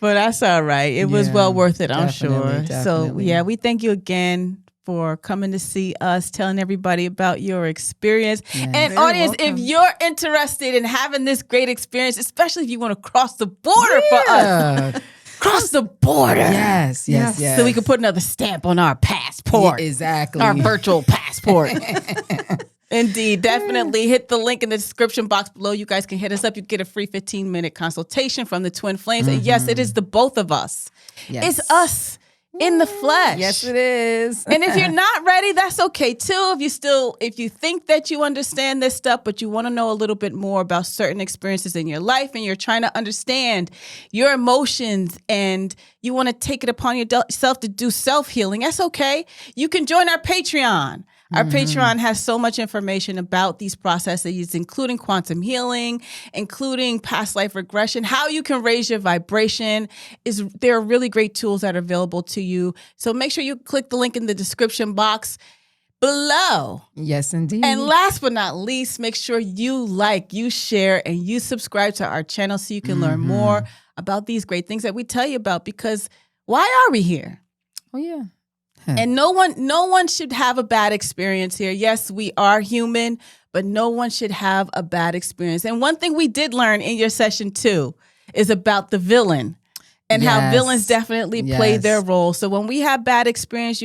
But that's all right. It was Yeah, well worth it, I'm definitely, sure. So, definitely. yeah, we thank you again for coming to see us, telling everybody about your experience. Yes. And Very audience, if welcome. you're interested in having this great experience, especially if you want to cross the border for us, Yeah. cross the border. Yes, yes, Yes. yes. So we can put another stamp on our passport. Yeah, exactly. Our virtual passport. Indeed. Definitely hit the link in the description box below. You guys can hit us up. You get a free 15-minute consultation from the Twin Flames. And yes, it is the both of us. Yes. It's us in the flesh. Yes, it is. And if you're not ready, that's okay too. If you think that you understand this stuff, but you want to know a little bit more about certain experiences in your life, and you're trying to understand your emotions, and you want to take it upon yourself to do self-healing, that's okay. You can join our Patreon. Our Patreon has so much information about these processes, including quantum healing, including past life regression, how you can raise your vibration. There are really great tools that are available to you. So make sure you click the link in the description box below. Yes, indeed. And last but not least, make sure you like, you share, and you subscribe to our channel so you can learn more about these great things that we tell you about. Because why are we here? Oh yeah. And no one should have a bad experience here. Yes, we are human, but no one should have a bad experience. And one thing we did learn in your session 2 is about the villain and how Yes. villains definitely play Yes. their role. So when we have bad experiences,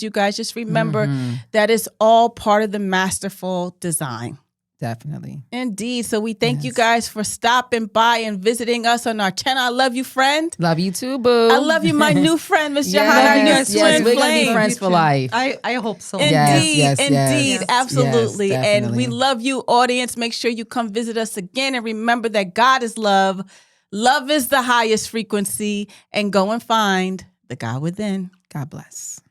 you guys just remember that it's all part of the masterful design. Definitely. Indeed. So we thank you Yes. guys for stopping by and visiting us on our channel. I love you, friend. Love you too, boo. I love you, my new friend, Miss Jahan, Yes, our new yes, twin we're gonna be flame. friends for life. I hope so. Indeed, Yes, yes, indeed, yes. absolutely. Yes, And definitely. we love you, audience. Make sure you come visit us again. And remember that God is love. Love is the highest frequency. And go and find the God within. God bless.